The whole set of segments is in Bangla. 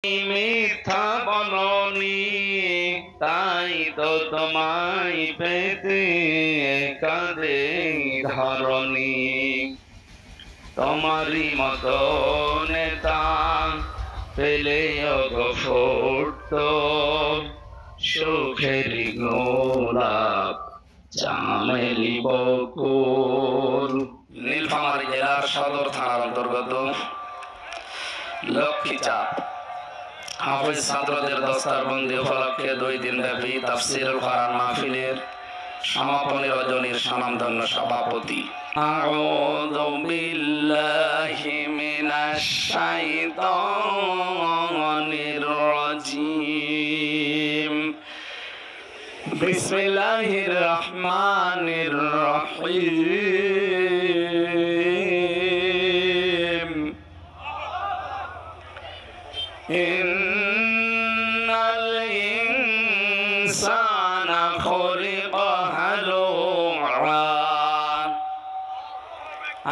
মিথ্যা বলনি, তাই তো তোমায় পেতে কাঁদে ধরণী। তোমারই মতো নেতা পেলেও গো ফুটতো সুখেরই গোলাপ চামেলি বকুল। নীলফামারী জেলার সদর থানার অন্তর্গত লক্ষ্মীচাপ হাফেজ ছাত্রদের দস্তারবন্দি উপলক্ষে 2 দিন ব্যাপী তাফসীরুল কোরআন মাহফিলের সমাপনী রজনীর স্বনামধন্য সভাপতি। আউযু বিল্লাহি মিনাশ শাইতানির রাজীম। বিসমিল্লাহির রহমানির রহিম। ইন্নাল ইনসানা খুলিকা হালুআ।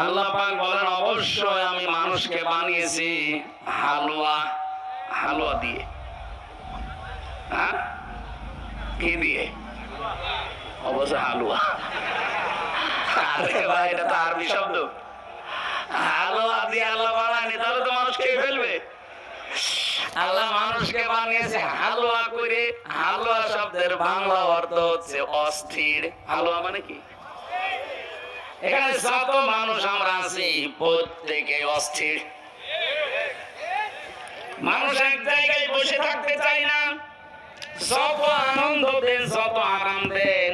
আল্লাহ পাক বলেন, অবশ্যই আমি মানুষকে বানিয়েছি হালুয়া। হালুয়া দিয়ে। হ্যাঁ, কি দিয়ে? অবশ্য হালুয়া। আরে ভাই, এটা তো আরবি শব্দ। হালুয়া দিয়ে আল্লাহ বানায়নি, তাহলে তো মানুষ খেয়ে ফেলবে। আল্লাহ মানুষকে বানিয়েছে হালুয়া করে। হালুয়া শব্দের বাংলা অর্থ হচ্ছে অস্থির। হালুয়া মানে কি? এখানে যত মানুষ আমরা আছি প্রত্যেকে অস্থির। মানুষ এক জায়গায় বসে থাকতে চায় না। যত আনন্দ দেন, যত আরাম দেন,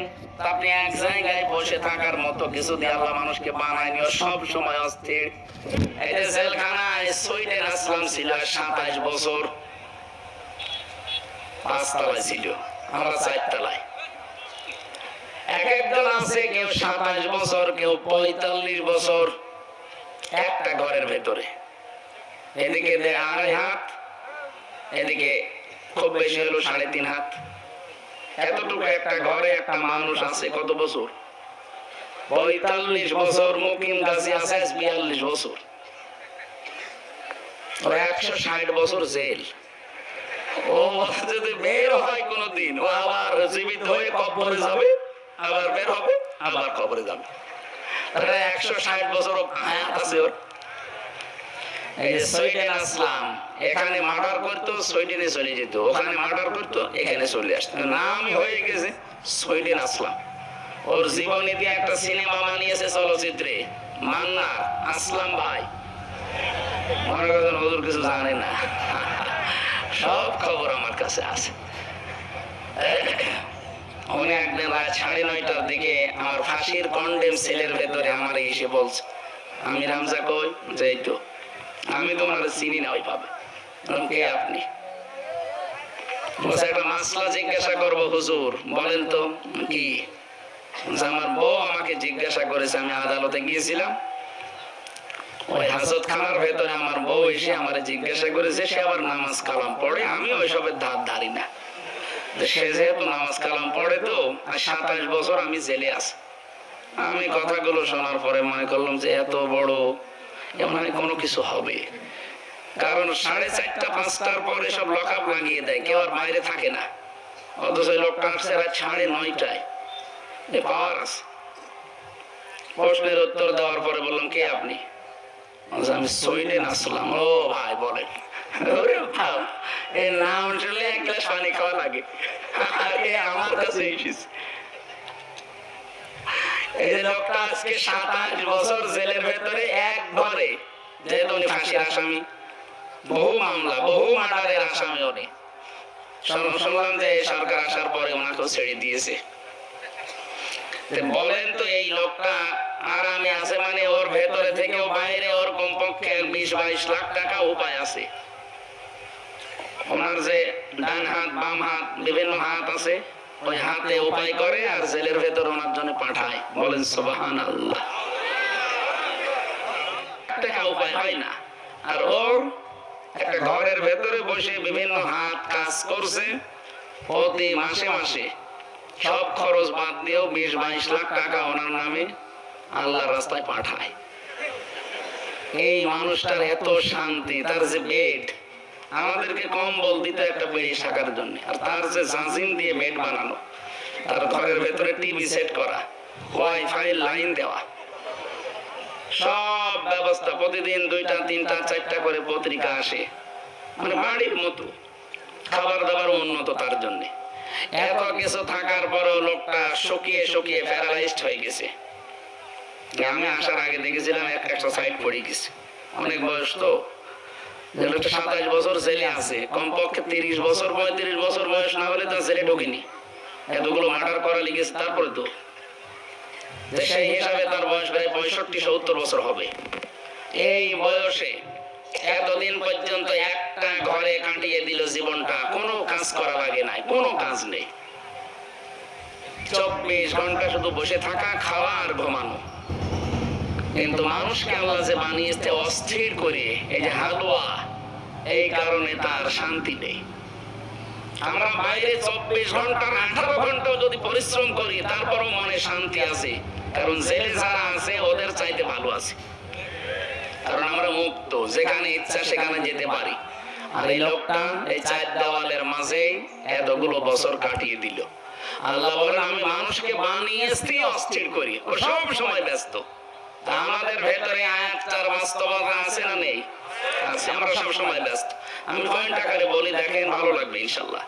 আপনি এক জায়গায় বসে থাকার মতো কিছু দিয়ে আল্লাহ মানুষকে বানায়নি। সব সময় অস্থির। এই যে জেলখানায় সৈয়দে আসলাম ছিল 27 বছর। 5 তলায় ছিল, আমরা 4 তলায়। এক একজন আছে, কেউ 27 বছর, কেউ 45 বছর একটা ঘরের ভেতরে। এদিকে 2.5 হাত, এদিকে খুব বেশি হলো 3.5 হাত। এতটুকু একটা ঘরে একটা মানুষ আছে কত বছর? 45 বছর। মুকিম গাজী আছে 42 বছর। 160 বছর জেল। ও যদি বের হয় কোনদিন, ও আবার জীবিত হয়ে কবরে যাবে, আবার বের হবে, আবার কবরে যাবে। 160 বছর হায়াত আছে ওর। এই যে সৈয়দে আসলাম, এখানে মার্ডার করতো, সৈয়দে চলে যেত। ওখানে মার্ডার করতো, এখানে চলে আসতো। নামই হয়ে গেছে সৈয়দে আসলাম। ওর জীবনী দিয়ে একটা সিনেমা বানিয়েছে চলচ্চিত্রে, মান্না আসলাম ভাই। মনে করেন হুজুর কিছু জানে না, সব খবর আমার কাছে আছে। উনি একদিন রাত 9:30টার দিকে আমার ফাঁসির কন্ডেম সেলের ভেতরে আমার এসে বলছে, আমি রামজা কই যাই তো, আমি তোমার চিনি না ওইভাবে। কে আপনি? বলছে একটা মাসলা জিজ্ঞাসা করবো হুজুর। বলেন তো কি? আমার বউ আমাকে জিজ্ঞাসা করেছে, আমি আদালতে গিয়েছিলাম, ওই হাজতখানার ভেতরে আমার বউ এসে আমার জিজ্ঞাসা করেছে। সে আবার নামাজ কালাম পড়ে, আমি ওইসবের ধার ধারি না। সে যেহেতু নামাজ কালাম পড়ে, তো 27 বছর আমি জেলে আছি। আমি কথাগুলো শোনার পরে মনে করলাম যে এত বড় এমন কোনো কিছু হবে। কারণ 4:30 5টার পরে সব লকআপ লাগিয়ে দেয়, কেউ আর বাইরে থাকে না। অথচ লোকটা আসছে রাত 9:30টায়। এ পাওয়ার আছে। প্রশ্নের উত্তর দেওয়ার পরে বললাম, কে আপনি? আমি সৈয়দে আসলাম। ও ভাই বলেন, এর নাম শুনলে এক গ্লাস পানি খাওয়া লাগে। আমার কাছে এসেছে। এই যে লোকটা আজকে 27 বছর জেলের ভেতরে এক ঘরে, যেহেতু উনি ফাঁসির আসামি, বহু মামলা, বহু মার্ডারের আসামি উনি। শুনলাম যে সরকার আসার পরে ওনাকেও ছেড়ে দিয়েছে। বলেন তো, এই লোকটা আরামে আছে মানে ওর ভেতরে থেকেও বাইরে ওর কমপক্ষে 20-22 লাখ টাকা উপায় আছে। ওনার যে ডান হাত, বাম হাত, বিভিন্ন হাত আছে, ওই হাতে উপায় করে আর জেলের ভেতর ওনার জন্য পাঠায়। বলেন সুবহানাল্লাহ। টাকা উপায় হয় না, আর ওর একটা ঘরের ভেতরে বসে বিভিন্ন হাত কাজ করছে। প্রতি মাসে মাসে সব খরচ বাদ দিয়েও 20-22 লাখ টাকা ওনার নামে আল্লাহর রাস্তায় পাঠায়। এই মানুষটার এত শান্তি, তার যে বেড, আমাদেরকে কম্বল দিতে একটা বেড়ি শাকার জন্য, আর তার যে জাজিম দিয়ে বেড বানানো, তার ঘরের ভেতরে টিভি সেট করা, ওয়াইফাই লাইন দেওয়া, সব ব্যবস্থা, প্রতিদিন 2টা 3টা 4টা করে পত্রিকা আসে, মানে বাড়ির মতো, খাবার দাবার উন্নত তার জন্য। এত কিছু থাকার পরেও লোকটা শুকিয়ে শুকিয়ে প্যারালাইজড হয়ে গেছে। আমি আসার আগে দেখেছিলাম 160 পড়ে গেছে, অনেক বয়স তো, 27 বছর ছেলে আছে, কমপক্ষে 30 বছর 35 বছর বয়স না হলে তার ছেলে ঢোকেনি, এতগুলো মার্ডার করা লিখেছে, তারপরে তো সেই হিসাবে তার বয়স প্রায় 65-70 বছর হবে। এই বয়সে এতদিন পর্যন্ত একটা ঘরে কাটিয়ে দিল জীবনটা, কোনো কাজ করা লাগে নাই, কোনো কাজ নেই, 24 ঘন্টা শুধু বসে থাকা, খাওয়া আর ঘুমানো। কিন্তু মানুষকে আল্লাহ যে বানিয়েছে অস্থির করে, এই যে হালুয়া, এই কারণে তার শান্তি নেই। আমরা বাইরে 24 ঘন্টার 18 ঘন্টাও যদি পরিশ্রম করি, তারপরও মনে শান্তি আছে, কারণ জেলে যারা আছে ওদের চাইতে ভালো আছে, কারণ আমরা মুক্ত, যেখানে ইচ্ছা সেখানে যেতে পারি। আর এই লোকটা এই 4 দেওয়ালের মাঝে এতগুলো বছর কাটিয়ে দিল। আল্লাহ বলেন আমি মানুষকে বানিয়েছি অস্থির করি, ও সব সময় ব্যস্ত। আমাদের ভেতরে আয়াতটার বাস্তবতা আছে না নেই? আছে, আমরা সব সময় ব্যস্ত। আমি পয়েন্ট আকারে বলি, দেখেন ভালো লাগবে ইনশাআল্লাহ।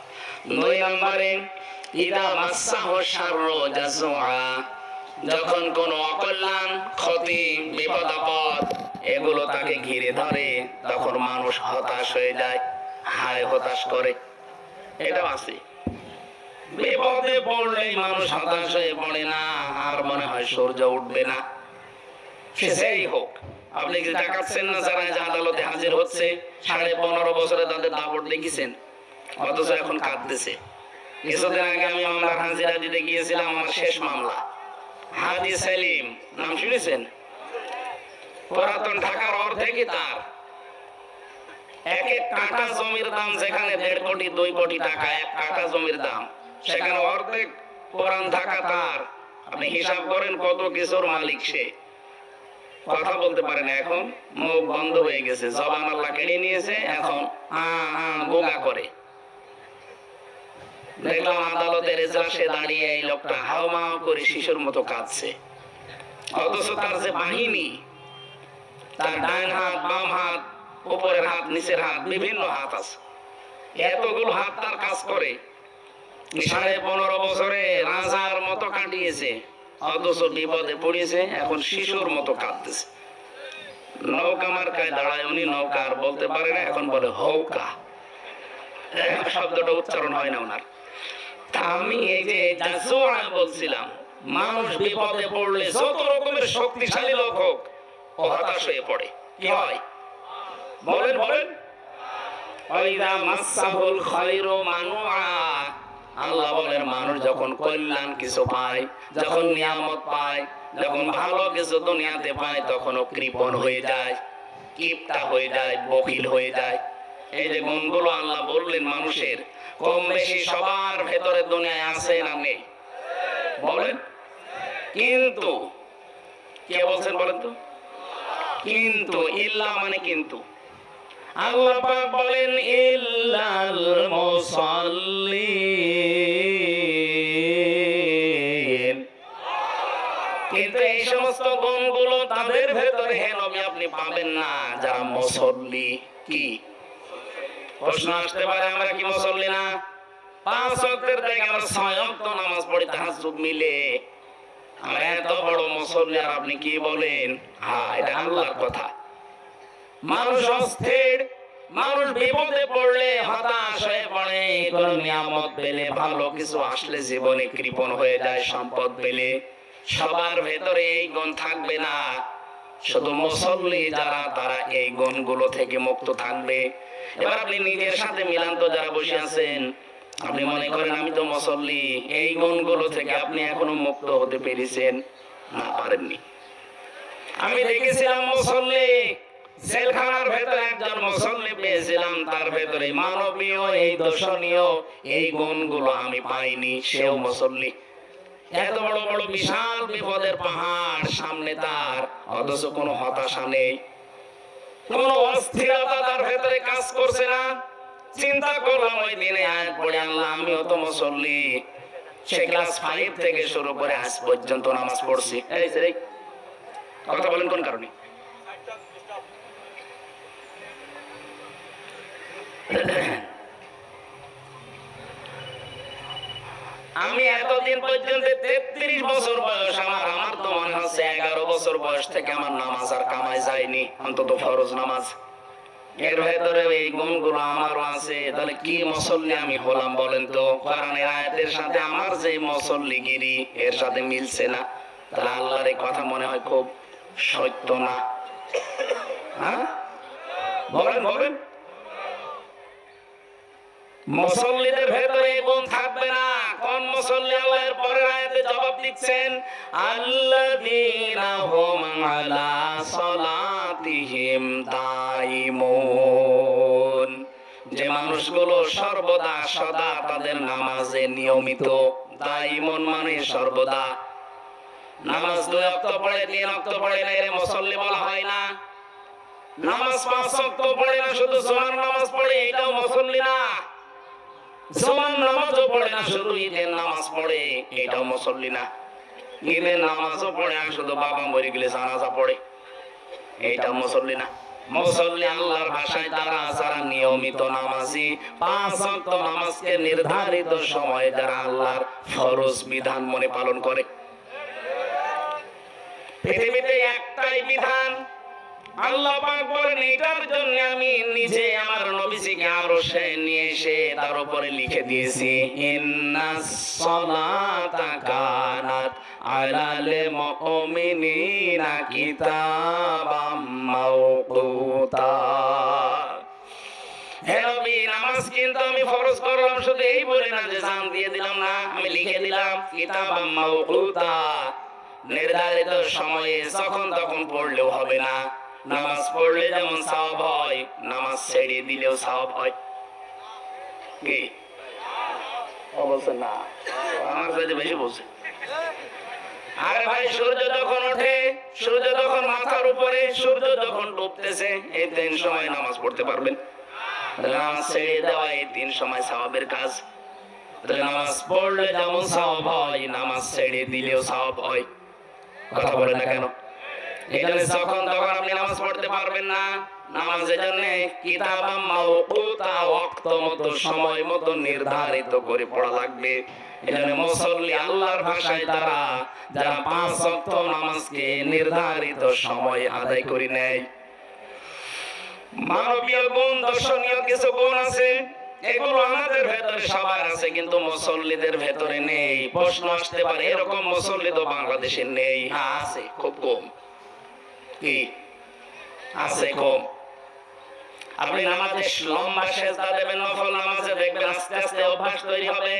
2 নম্বরে ইদা মাসাহু শাররু জাযুআ, যখন কোন অকল্যাণ, ক্ষতি, বিপদ আপদ এগুলো তাকে ঘিরে ধরে, তখন মানুষ হতাশ হয়ে যায়, হায় হতাশ করে। এটাও আছে, বিপদে পড়লেই মানুষ হতাশ হয়ে পড়ে না, আর মনে হয় সূর্য উঠবে না। সে যেই হোক, আপনি কি দেখাচ্ছেন না যারা আদালতে হাজির হচ্ছে 15.5 বছরে তাদের দাপট দেখেছেন, অথচ এখন কাঁদতেছে। কিছুদিন আগে আমি মামলার হাজিরা দিতে গিয়েছিলাম, আমার শেষ মামলা, হাজি সেলিম নাম শুনেছেন? পুরাতন ঢাকার অর্ধেকই তার। এক এক কাঠা জমির দাম যেখানে 1.5 কোটি 2 কোটি টাকা এক কাঠা জমির দাম, সেখানে অর্ধেক পুরান ঢাকা তার। আপনি হিসাব করেন কত কিছুর মালিক সে। কথা বলতে পারে না, এখন মুখ বন্ধ হয়ে গেছে, জবান আল্লাহ কেড়ে নিয়েছে, এখন গোগা করে। দেখলাম আদালতের এজলাসে দাঁড়িয়ে এই লোকটা হাওমাও করে শিশুর মতো কাঁদছে, অথচ তার যে বাহিনী, তার ডান হাত, বাম হাত, উপরের হাত, নিচের হাত, বিভিন্ন হাত আছে, এতগুলো হাত তার কাজ করে। 15.5 বছরে রাজার মতো কাটিয়েছে, অথচ বিপদে পড়েছে, এখন শিশুর মতো কাঁদতেছে। নৌকা মার্কায় দাঁড়ায় উনি, নৌকা আর বলতে পারে না, এখন বলে হৌকা, শব্দটা উচ্চারণ হয় না ওনার। আমি এই যে জাযুআ বলছিলাম, মানুষ বিপদে পড়লে যত রকমের শক্তিশালী লোক হোক, ও হতাশ হয়ে পড়ে। কি হয় বলেন বলেন? ওয়াইদা মাসাহুল খায়রু মানুআ, আল্লাহ বলেন মানুষ যখন কল্যাণ কিছু পায়, যখন নিয়ামত পায়, যখন ভালো কিছু দুনিয়াতে পায়, তখন ও কৃপণ হয়ে যায়, কিপটা হয়ে যায়, বখিল হয়ে যায়। এই যে গুণগুলো আল্লাহ বললেন মানুষের, কম বেশি সবার ভেতরে দুনিয়ায় আছে না নেই? বলেন। কিন্তু কে বলছেন বলেন তো? কিন্তু, ইল্লা মানে কিন্তু। আল্লাহ পাক বলেন ইল্লাল মুসাল্লিন, কিন্তু এই সমস্ত গুণগুলো তাদের ভেতরে হে নবী আপনি পাবেন না যারা মুসল্লি। কি প্রশ্ন আসতে পারে, আমরা কি মুসল্লি না? 5 ওয়াক্তের থেকে আমরা 6 ওয়াক্ত নামাজ পড়ি তাহাজ্জুদ মিলে, আমরা এত বড় মুসল্লি, আর আপনি কি বলেন? হ্যাঁ, এটা আল্লাহর কথা। মানুষ অস্থির, মানুষ বিপদে পড়লে হতাশ হয়ে পড়ে, কোন নিয়ামত পেলে, ভালো কিছু আসলে জীবনে কৃপণ হয়ে যায়, সম্পদ পেলে। সবার ভেতরে এই গুণ থাকবে না, শুধু মুসল্লি যারা তারা এই গুণগুলো থেকে মুক্ত থাকবে। এবার আপনি নিজের সাথে মিলান তো, যারা বসে আছেন, আপনি মনে করেন আমি তো মুসল্লি, এই গুণগুলো থেকে আপনি এখনো মুক্ত হতে পেরেছেন না? পারেননি। আমি দেখেছিলাম মুসল্লি, জেলখানার ভেতরে একজন মুসল্লি পেয়েছিলাম, তার ভেতরে মানবীয় এই দর্শনীয় এই গুণগুলো আমি পাইনি, সেও মুসল্লি। এত বড় বড় বিশাল বিপদের পাহাড় সামনে তার, অথচ কোনো হতাশা নেই, কোনো অস্থিরতা তার ভেতরে কাজ করছে না। চিন্তা করলাম ওই দিনে আয়াত পড়ে আল্লাহ আমিও তো মুসল্লি, সে ক্লাস 5 থেকে শুরু করে আজ পর্যন্ত নামাজ পড়ছি। এই যে কথা বলেন কোন কারণে? আমি এতদিন পর্যন্ত 33 বছর বয়স আমার তো মনে হচ্ছে 11 বছর বয়স থেকে আমার নামাজ আর কামাই যায়নি, অন্তত ফরজ নামাজ। এর ভেতরে এই গুণগুলো আমারও আছে, তাহলে কি মুসল্লি আমি হলাম বলেন তো? কোরআনের আয়াতের সাথে আমার যে মুসল্লিগিরি এর সাথে মিলছে না, তাহলে আল্লাহর এই কথা মনে হয় খুব সত্য না? হ্যাঁ বলেন বলেন, মুসল্লিদের ভেতরে গুণ থাকবে না। কোন মুসল্লি? আল্লাহর পরের আয়াতে জবাব দিচ্ছেন, আল্লাযীনা হুম আলা সালাতিহিম দাইমুন, যে মানুষগুলো সর্বদা সদা তাদের নামাজে নিয়মিত। দাইমুন মানে সর্বদা। নামাজ 2 ওয়াক্ত পড়ে 3 ওয়াক্ত পড়ে না এর মুসল্লি বলা হয় না। নামাজ 5 ওয়াক্ত পড়ে না, শুধু জুমার নামাজ পড়ে, এটাও মুসল্লি না। জুমার নামাজও পড়ে না, শুধু ঈদের নামাজ পড়ে, এটাও মুসল্লি না। ঈদের নামাজও পড়ে আর শুধু বাবা মরে গেলে জানাজা পড়ে, এটাও মুসল্লি না। মুসল্লি আল্লাহর ভাষায় তারা যারা নিয়মিত নামাজি, 5 ওয়াক্ত নামাজকে নির্ধারিত সময়ে যারা আল্লাহর ফরজ বিধান মনে পালন করে। পৃথিবীতে একটাই বিধান, আল্লাহ পাক বলেন এটার জন্য আমি নিজে আমার নবীজিকে আরশে নিয়ে এসে তার উপরে লিখে দিয়েছি, ইন্নাস সালাতা কানাত আলাল মুমিনিনা কিতাবাম মাওকুতা। হে নবী, নামাজ কিন্তু আমি ফরজ করলাম শুধু এই বলে না যে জান দিয়ে দিলাম, না, আমি লিখে দিলাম কিতাবাম মাওকুতা, নির্ধারিত সময়ে যখন তখন পড়লেও হবে না। নামাজ পড়লে যেমন সওয়াব হয়, নামাজ ছেড়ে দিলেও সওয়াব হয়। কি অবস্থা? না, আমার কাছে বেশি বলছে। আরে ভাই, সূর্য যখন ওঠে, সূর্য যখন মাথার উপরে, সূর্য যখন ডুবতেছে, এই 3 সময় নামাজ পড়তে পারবেন। নামাজ ছেড়ে দেওয়া এই 3 সময় সওয়াবের কাজ। নামাজ পড়লে যেমন সওয়াব হয়, নামাজ ছেড়ে দিলেও সওয়াব হয়। কথা বলে না কেন? এখানে যখন তখন আপনি নামাজ পড়তে পারবেন না। নামাজের জন্য কিতাবাম মাওকুতা, ওয়াক্ত মতো, সময় মতো নির্ধারিত করে পড়া লাগবে। এখানে মুসল্লি আল্লাহর ভাষায় তারা যারা 5 ওয়াক্ত নামাজকে নির্ধারিত সময় আদায় করে নেয়। মানবীয় গুণ, দর্শনীয় কিছু গুণ আছে, এগুলো আমাদের ভেতরে সবার আছে, কিন্তু মুসল্লিদের ভেতরে নেই। প্রশ্ন আসতে পারে, এরকম মুসল্লি তো বাংলাদেশে নেই। আছে, খুব কম। কি আছে? কম। আপনি নামাজে লম্বা সেজদা দেবেন, নফল নামাজে দেখবেন আস্তে আস্তে অভ্যাস তৈরি হবে।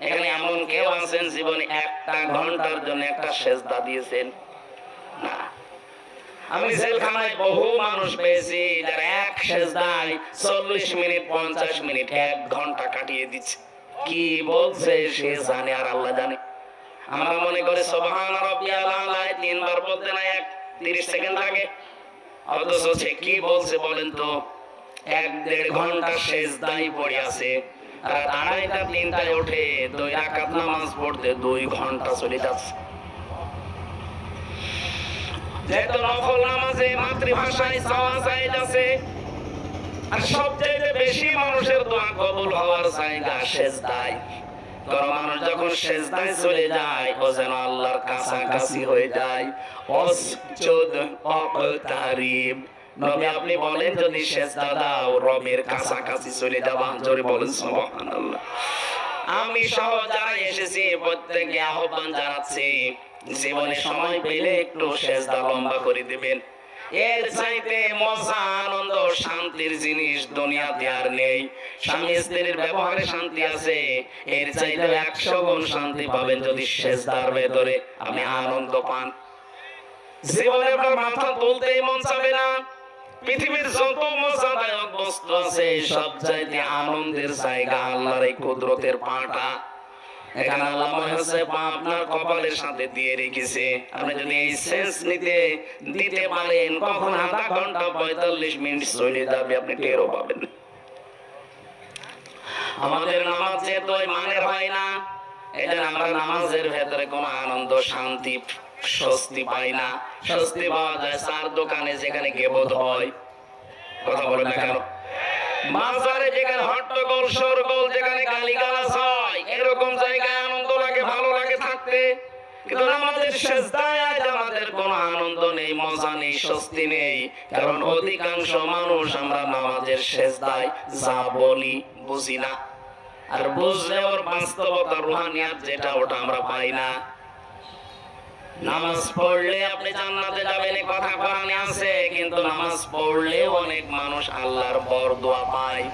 এখানে এমন কেউ আছেন জীবনে 1 ঘন্টার জন্য একটা সেজদা দিয়েছেন? না। আমি জেলখানায় বহু মানুষ পেয়েছি যারা এক সেজদায় 40 মিনিট, 50 মিনিট, 1 ঘন্টা কাটিয়ে দিচ্ছে। কি বলছে সে জানে আর আল্লাহ জানে। আমরা মনে করি সুবহান রাব্বিয়াল আলা 3 বার বলতে না 30 সেকেন্ড লাগে, অথচ সে কি বলছে বলেন তো? 1-1.5 ঘন্টা সেজদায় পড়ে আছে, আর 2:30টা 3টায় ওঠে 2 রাকাত নামাজ পড়তে 2 ঘন্টা চলে যাচ্ছে। যেহেতু নফল নামাজে মাতৃভাষায় চাওয়া জায়েজ আছে, আর সবচেয়ে বেশি মানুষের দোয়া কবুল হওয়ার জায়গা সেজদায়। কারণ মানুষ যখন সেজদায় চলে যায়, ও যেন আল্লাহর কাছাকাছি হয়ে যায়। ওয়াসজুদ ওয়াকতারিব, নবী আপনি বলেন যদি সেজদা দাও রবের কাছাকাছি চলে যাবা। জোরে বলেন সুবহানাল্লাহ। আমি সহ যারা এসেছি প্রত্যেককে আহ্বান জানাচ্ছি, জীবনে সময় পেলে একটু সেজদা লম্বা করে দিবেন। এর চাইতে মজা, আনন্দ, শান্তির জিনিস দুনিয়াতে আর নেই। স্বামী স্ত্রীর ব্যবহারে শান্তি আছে, এর চাইতে 100 গুণ শান্তি পাবেন যদি সেজদার ভেতরে আপনি আনন্দ পান। জীবনে আপনার মাথা তুলতেই মন চাবে না। পৃথিবীর যত মজাদায়ক বস্তু আছে সব চাইতে আনন্দের জায়গা আল্লাহর এই কুদরতের পাটা। এখানে আল্লাহ মনে হচ্ছে পা আপনার কপালের সাথে দিয়ে রেখেছে। আপনি যদি এই সেন্স দিতে পারেন, কখন আধা ঘন্টা 45 মিনিট চলে যাবে আপনি টেরও পাবেন। আমাদের নামাজ যেহেতু ওই মানের হয় না, এটা আমরা নামাজের ভেতরে কোনো আনন্দ, শান্তি, স্বস্তি পাই না। স্বস্তি পাওয়া যায় চার দোকানে, যেখানে গিবত হয়। কথা বলে না কেন? বাজারে যেখানে হট্টগোল শোরগোল, যেখানে গালিগালাজ হয়, এরকম জায়গায় আনন্দ লাগে, ভালো লাগে থাকতে। কিন্তু আমাদের সেজদায় আজ আমাদের কোনো আনন্দ নেই, মজা নেই, স্বস্তি নেই। কারণ অধিকাংশ মানুষ আমরা নামাজের সেজদায় যা বলি বুঝি না, আর বুঝলে ওর বাস্তবতা, রুহানিয়াত যেটা, ওটা আমরা পাই না। নামাজ পড়লে আপনি জান্নাতে যাবেন এই কথা কোরআনে আছে, কিন্তু নামাজ পড়লে অনেক মানুষ আল্লাহর বরদোয়া পায়।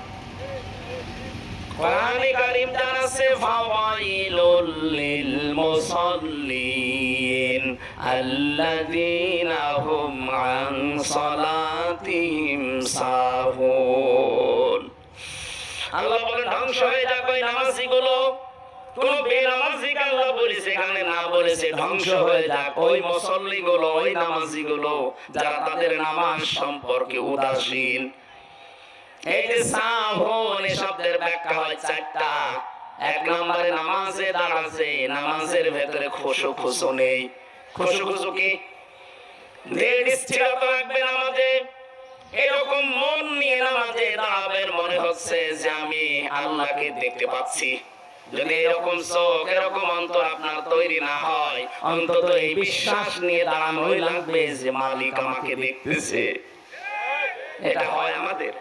কোরআনে কারীম জানাচ্ছে ফাওয়াইলুল লিল মুসাল্লিন আল্লাযীনা হুম আন সালাতিহিম সাহুন। আল্লাহ বলেন ধ্বংস হয়ে যাক ওই নামাজীগুলো। কোন বেনামাজিকে আল্লাহ বলেছে এখানে না, বলেছে ধ্বংস হয়ে যাক ওই মুসল্লিগুলো, ওই নামাজীগুলো যারা তাদের নামাজ সম্পর্কে উদাসীন। এই যে সাহুন, এই শব্দের ব্যাখ্যা হয় চারটা। এক নম্বরে নামাজে দাঁড়াচ্ছে, নামাজের ভেতরে খুশু খুশু নেই। খুশু খুশু কি? দেড় স্থিরতা রাখবে নামাজে, এরকম মন নিয়ে নামাজে দাঁড়াবেন, মনে হচ্ছে যে আমি আল্লাহকে দেখতে পাচ্ছি। যদি এরকম চোখ, এরকম অন্তর আপনার তৈরি না হয়, অন্তত এই বিশ্বাস নিয়ে দাঁড়ানোই লাগবে যে মালিক আমাকে দেখতেছে। এটা হয় আমাদের।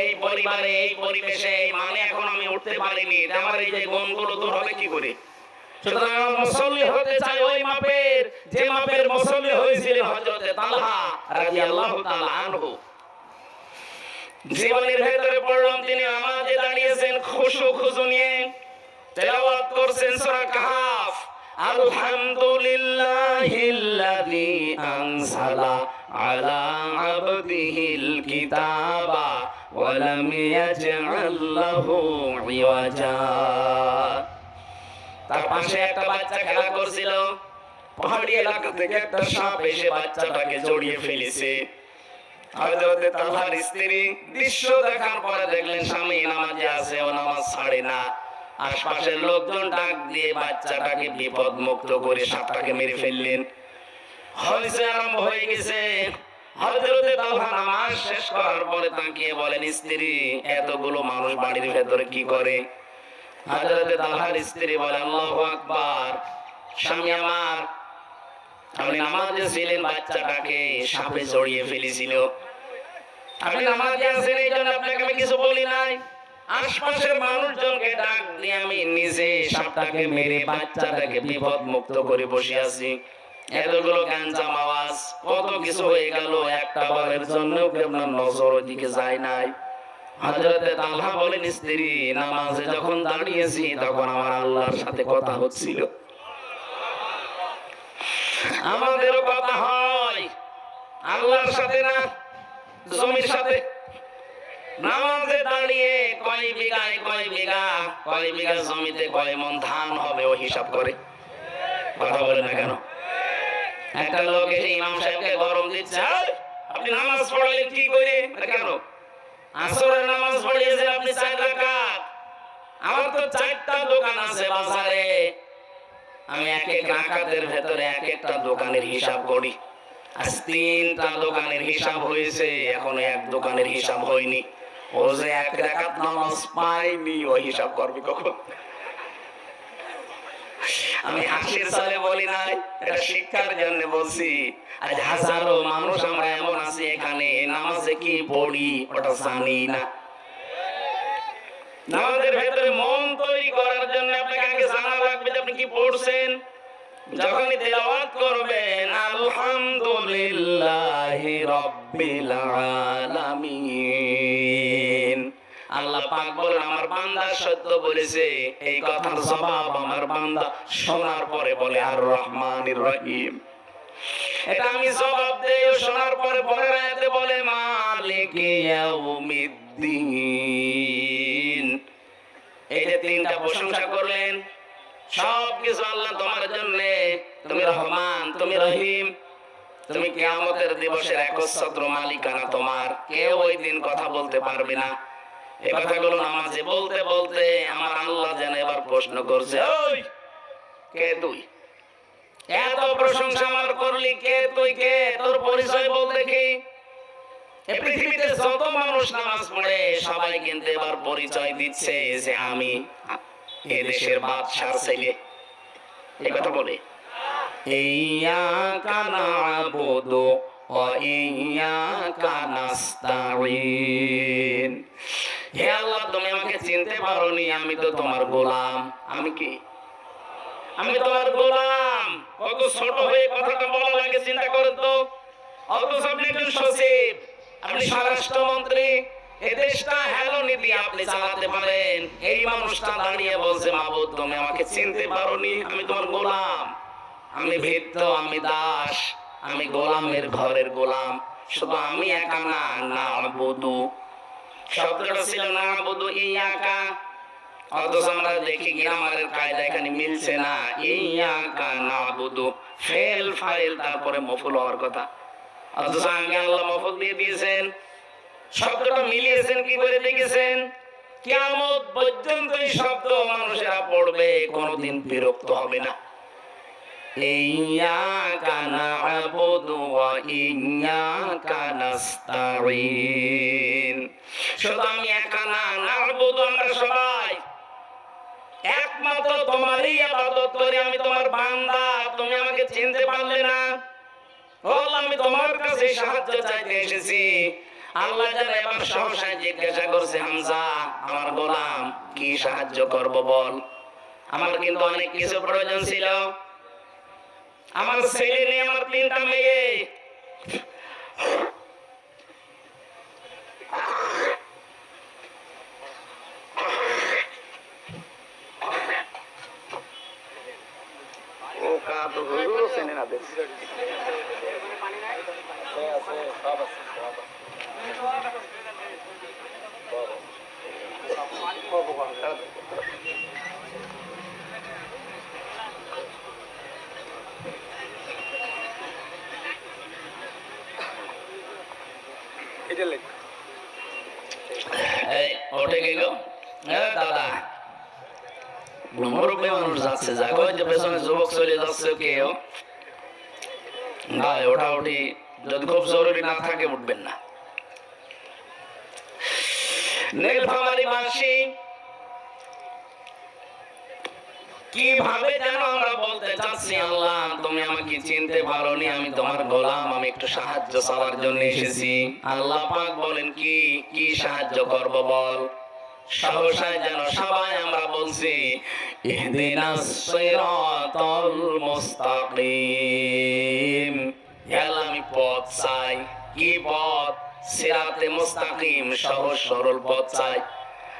এই পরিবারে, এই পরিবেশে, এই মানে এখন আমি উঠতে পারিনি, আমার এই যে গুণগুলো দূর হবে কি করে? সুতরাং মুসল্লি হতে চাই ওই মাপের, যে মাপের মুসল্লি হয়েছিলেন হযরত তালহা রাদিয়াল্লাহু তাআলা আনহু। জীবনের ভেতরে পড়লাম তিনি নামাজে দাঁড়িয়েছেন খুশু খুশু নিয়ে, তেলাওয়াত করছেন সূরা কাহফ। আলহামদুলিল্লাহিল্লাযী আনজালা আলা আবদিহিল কিতাবা ওয়া লাম ইয়াজআল লাহু ইওয়াজা। তার পাশে একটা বাচ্চা খেলা করছিল, পাহাড়ি এলাকা থেকে একটা সাপ এসে বাচ্চাটাকে জড়িয়ে ফেলেছে। হযরত তালহার স্ত্রী দৃশ্য দেখার পরে দেখলেন স্বামী নামাজে আছে, ও নামাজ ছাড়ে না। আশপাশের লোকজন ডাক দিয়ে বাচ্চাটাকে বিপদ মুক্ত করে সাপটাকে মেরে ফেললেন। হইছে আরম্ভ হয়ে গেছে। হযরত তালহা নামাজ শেষ করার পরে তাকিয়ে বলেন, স্ত্রী এতগুলো মানুষ বাড়ির ভেতরে কি করে? হযরত তালহার স্ত্রী বলে, আল্লাহু আকবার, স্বামী আমার, আপনি নামাজে ছিলেন, বাচ্চাটাকে সাপে জড়িয়ে ফেলেছিল। আপনি নামাজে আছেন, এই জন্য আপনাকে আমি কিছু বলি নাই। আশপাশের মানুষজনকে ডাক দিয়ে আমি নিজে সাপটাকে মেরে বাচ্চাটাকে বিপদ মুক্ত করে বসে আছি। এতগুলো গ্যাঞ্জাম আওয়াজ, কত কিছু হয়ে গেল, একটা বারের জন্য আপনার নজর ওইদিকে যায় নাই। হযরত তালহা বলেন, স্ত্রী নামাজে যখন দাঁড়িয়েছি তখন আমার আল্লাহর সাথে কথা হচ্ছিল। আমাদেরও কথা হয় আল্লাহর সাথে না, জমির সাথে। নামাজে দাঁড়িয়ে কয় বিঘায় কয় বিঘা, কয় বিঘা জমিতে কয় মন ধান হবে ও হিসাব করে। কথা বলে না কেন? একটা লোক এসে ইমাম সাহেবকে গরম দিচ্ছে, আপনি নামাজ পড়ালেন কি করে? কেন? আসরের নামাজ পড়িয়েছেন আপনি 4 রাকাত। আমার তো 4টা দোকান আছে বাজারে, আমি এক এক রাকাতের ভেতরে এক একটা দোকানের হিসাব করি। আজ 3টা দোকানের হিসাব হয়েছে, এখনো এক দোকানের হিসাব হয়নি। ও যে 1 রাকাত নামাজ পাইনি, ওই হিসাব করবি কখন? আমি হাসির ছলে বলি নাই, এটা শিক্ষার জন্য বলছি। আজ হাজারো মানুষ আমরা এমন আছি এখানে, নামাজে কি পড়ি ওটা জানি না। নামাজের ভেতরে মন তৈরি করার জন্য আপনাকে আগে জানা লাগবে যে আপনি কি পড়ছেন। যখনই তেলাওয়াত করবেন আলহামদুলিল্লাহি রাব্বিল আলামিন, আল্লাহ পাক বলেন আমার বান্দা সত্য বলেছে, এই কথার জবাব আমার বান্দা শোনার পরে বলে আর রহমানির রহিম। এটা আমি জবাব দেই, শোনার পরে পরের আয়াতে বলে মালিকি ইয়াউমিদ্দিন। এই যে 3টা প্রশংসা করলেন, সবকিছু আল্লাহ তোমার জন্য। তুমি রহমান, তুমি রহিম, তুমি কিয়ামতের দিবসের একচ্ছত্র মালিকানা তোমার। কেউ ওই দিন কথা বলতে পারবে না। এই কথাগুলো নামাজে বলতে বলতে প্রশ্ন করছে, ওই কে তুই? এত প্রশংসা আমার করলি, কে তুই? কে তোর পরিচয় বল দেখি। এই পৃথিবীতে যত মানুষ নামাজ পড়ে সবাই কিন্তু এবার পরিচয় দিচ্ছে যে আমি এ দেশের বাদশার ছেলে। এই কথা বলে, ইয়্যাকা না'বুদু ওয়া ইয়্যাকা নাস্তাঈন। হে আল্লাহ, তুমি আমাকে চিনতে পারোনি, আমি তো তোমার গোলাম। আমি কি? আমি তোমার গোলাম। কত ছোট হয়ে কথাটা বলা লাগে চিন্তা করেন তো। অথচ আপনি একজন সচিব, আপনি স্বরাষ্ট্রমন্ত্রী, এই দেশটা হেলো নীতি আপনি চালাতে পারেন। এই মানুষটা দাঁড়িয়ে বলছে, মাবুদ তুমি আমাকে চিনতে পারোনি, আমি তোমার গোলাম। আমি ভৃত্য, আমি দাস, আমি গোলামের ঘরের গোলাম। শুধু আমি একা না, না'বুদু শব্দটা ছিল না'বুদু ইয়্যাকা। অথচ আমরা দেখি গ্রামারের কায়দা এখানে মিলছে না। ইয়্যাকা না'বুদু ফেল ফাইল তারপরে মফুল হওয়ার কথা, অথচ আমি আল্লাহ মফুল দিয়ে দিয়েছেন। শব্দটা মিলিয়েছেন কি করে দেখেছেন? কিয়ামত পর্যন্ত এই শব্দ মানুষেরা পড়বে, কোনোদিন বিরক্ত হবে না। ইয়্যাকা না'বুদু ওয়া ইয়্যাকা নাস্তাঈন। শুধু আমি একা না, না'বুদু আমরা সবাই একমাত্র তোমারই ইবাদত করি। আমি তোমার বান্দা, তুমি আমাকে চিনতে পারলে না। আল্লাহ, আমি তোমার কাছে সাহায্য চাইতে এসেছি। আল্লাহ জানে এবার সহসা জিজ্ঞাসা করছে, হামজা আমার গোলাম, কি সাহায্য করব বল। আমার কিন্তু অনেক কিছু প্রয়োজন ছিল। আমার ছেলে নেই, আমার 3টা মেয়ে। ও কাদ হুজুর চেনে না দেশ। ওঠে গেল দাদা, মুরব্বী মানুষ যাচ্ছে, যাক ওই যে পেছনে যুবক চলে যাচ্ছে, কেউ ভাই ওঠা উঠি যদি খুব জরুরি না থাকে উঠবেন না। নীলফামারী বাসী কিভাবে যেন আমরা বলতে চাচ্ছি, আল্লাহ তুমি আমাকে চিনতে পারোনি, আমি তোমার গোলাম, আমি একটু সাহায্য চাওয়ার জন্য এসেছি। আল্লাহ পাক বলেন, কি কি সাহায্য করব বল। সহসায় যেন সবাই আমরা বলছি, ইহদিনাস সিরাতাল মুস্তাকিম। আল্লাহ আমি পথ চাই। কি পথ? সিরাতে মুস্তাকিম, সহজ সরল পথ চাই।